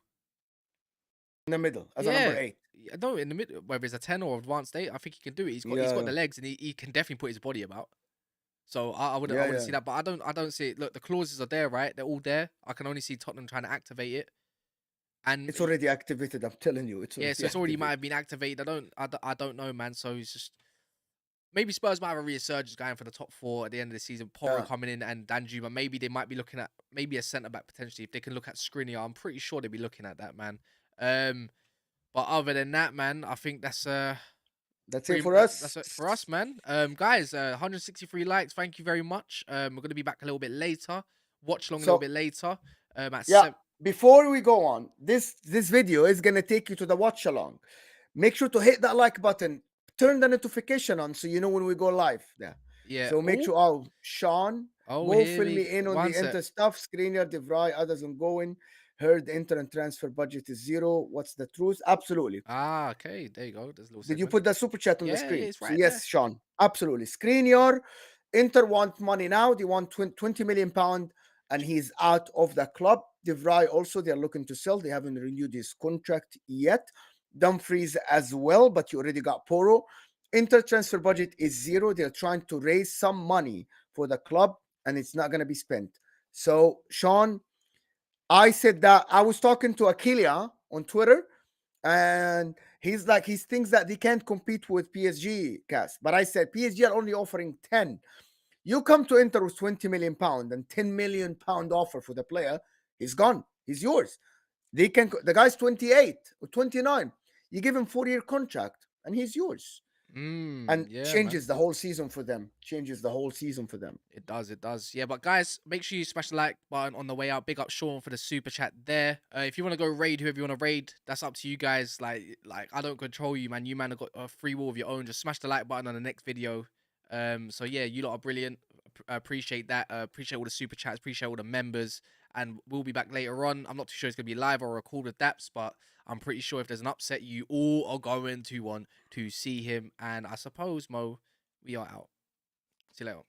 S2: in the middle as a number
S1: Yeah.
S2: 8.
S1: No, in the mid, whether it's a 10 or advanced 8, I think he can do it. He's got the
S2: Yeah,
S1: legs, and he can definitely put his body about. So I wouldn't
S2: yeah,
S1: see that, but I don't see it. Look, the clauses are there, right? They're all there. I can only see Tottenham trying to activate it, and
S2: it's already activated. I'm telling you, it's
S1: yeah,
S2: already
S1: so it's already might
S2: activated.
S1: have been activated. I don't know, man. So it's just maybe Spurs might have a resurgence going for the top 4 at the end of the season. Porro
S2: Yeah.
S1: coming in and Danjuma. Maybe they might be looking at maybe a centre back potentially if they can look at Skriniar. I'm pretty sure they'd be looking at that, man. But other than that, man, I think that's
S2: That's it
S1: pretty
S2: for us.
S1: that's it for us, man. Guys, 163 likes. Thank you very much. We're gonna be back a little bit later. Watch along a little
S2: So
S1: bit later. At
S2: yeah,
S1: 7.
S2: before we go on, this video is gonna take you to the watch along. Make sure to hit that like button, turn the notification on so you know when we go live there.
S1: Yeah.
S2: So make sure, oh, Sean,
S1: Oh,
S2: Mo,
S1: here
S2: fill
S1: we
S2: me in on
S1: one
S2: the
S1: sec.
S2: Inter stuff. Screener, DeVry, others ongoing. Heard the Inter and transfer budget is 0. What's the truth? Absolutely.
S1: Ah, okay. There you go. There's a little
S2: Did you
S1: segment.
S2: put the super chat on the
S1: Yeah,
S2: screen?
S1: it's
S2: So
S1: right
S2: yes,
S1: there.
S2: Sean, absolutely. Screener, Inter want money now. They want 20 million pound, and he's out of the club. DeVry also, they're looking to sell. They haven't renewed his contract yet. Dumfries as well, but you already got Porro. Inter transfer budget is 0. They're trying to raise some money for the club, and it's not going to be spent. So, Sean, I said that I was talking to Akilia on Twitter, and he's like, he thinks that they can't compete with PSG, Cass. But I said PSG are only offering 10. You come to Inter with 20 million pound and 10 million pound offer for the player, he's gone. He's yours. They can. The guy's 28 or 29. You give him 4-year contract, and he's yours. And
S1: Yeah, man.
S2: changes the whole season for them. Changes the whole season for them.
S1: It does, it does. Yeah, but guys, make sure you smash the like button on the way out. Big up Sean for the super chat there. If you want to go raid whoever you want to raid, that's up to you guys. Like I don't control you, man. You man have got a free will of your own. Just smash the like button on the next video. So yeah, you lot are brilliant. Appreciate that. Appreciate all the super chats. Appreciate all the members. And we'll be back later on. I'm not too sure it's gonna be live or recorded with Daps, but I'm pretty sure if there's an upset, you all are going to want to see him. And I suppose Mo, we are out. See you later.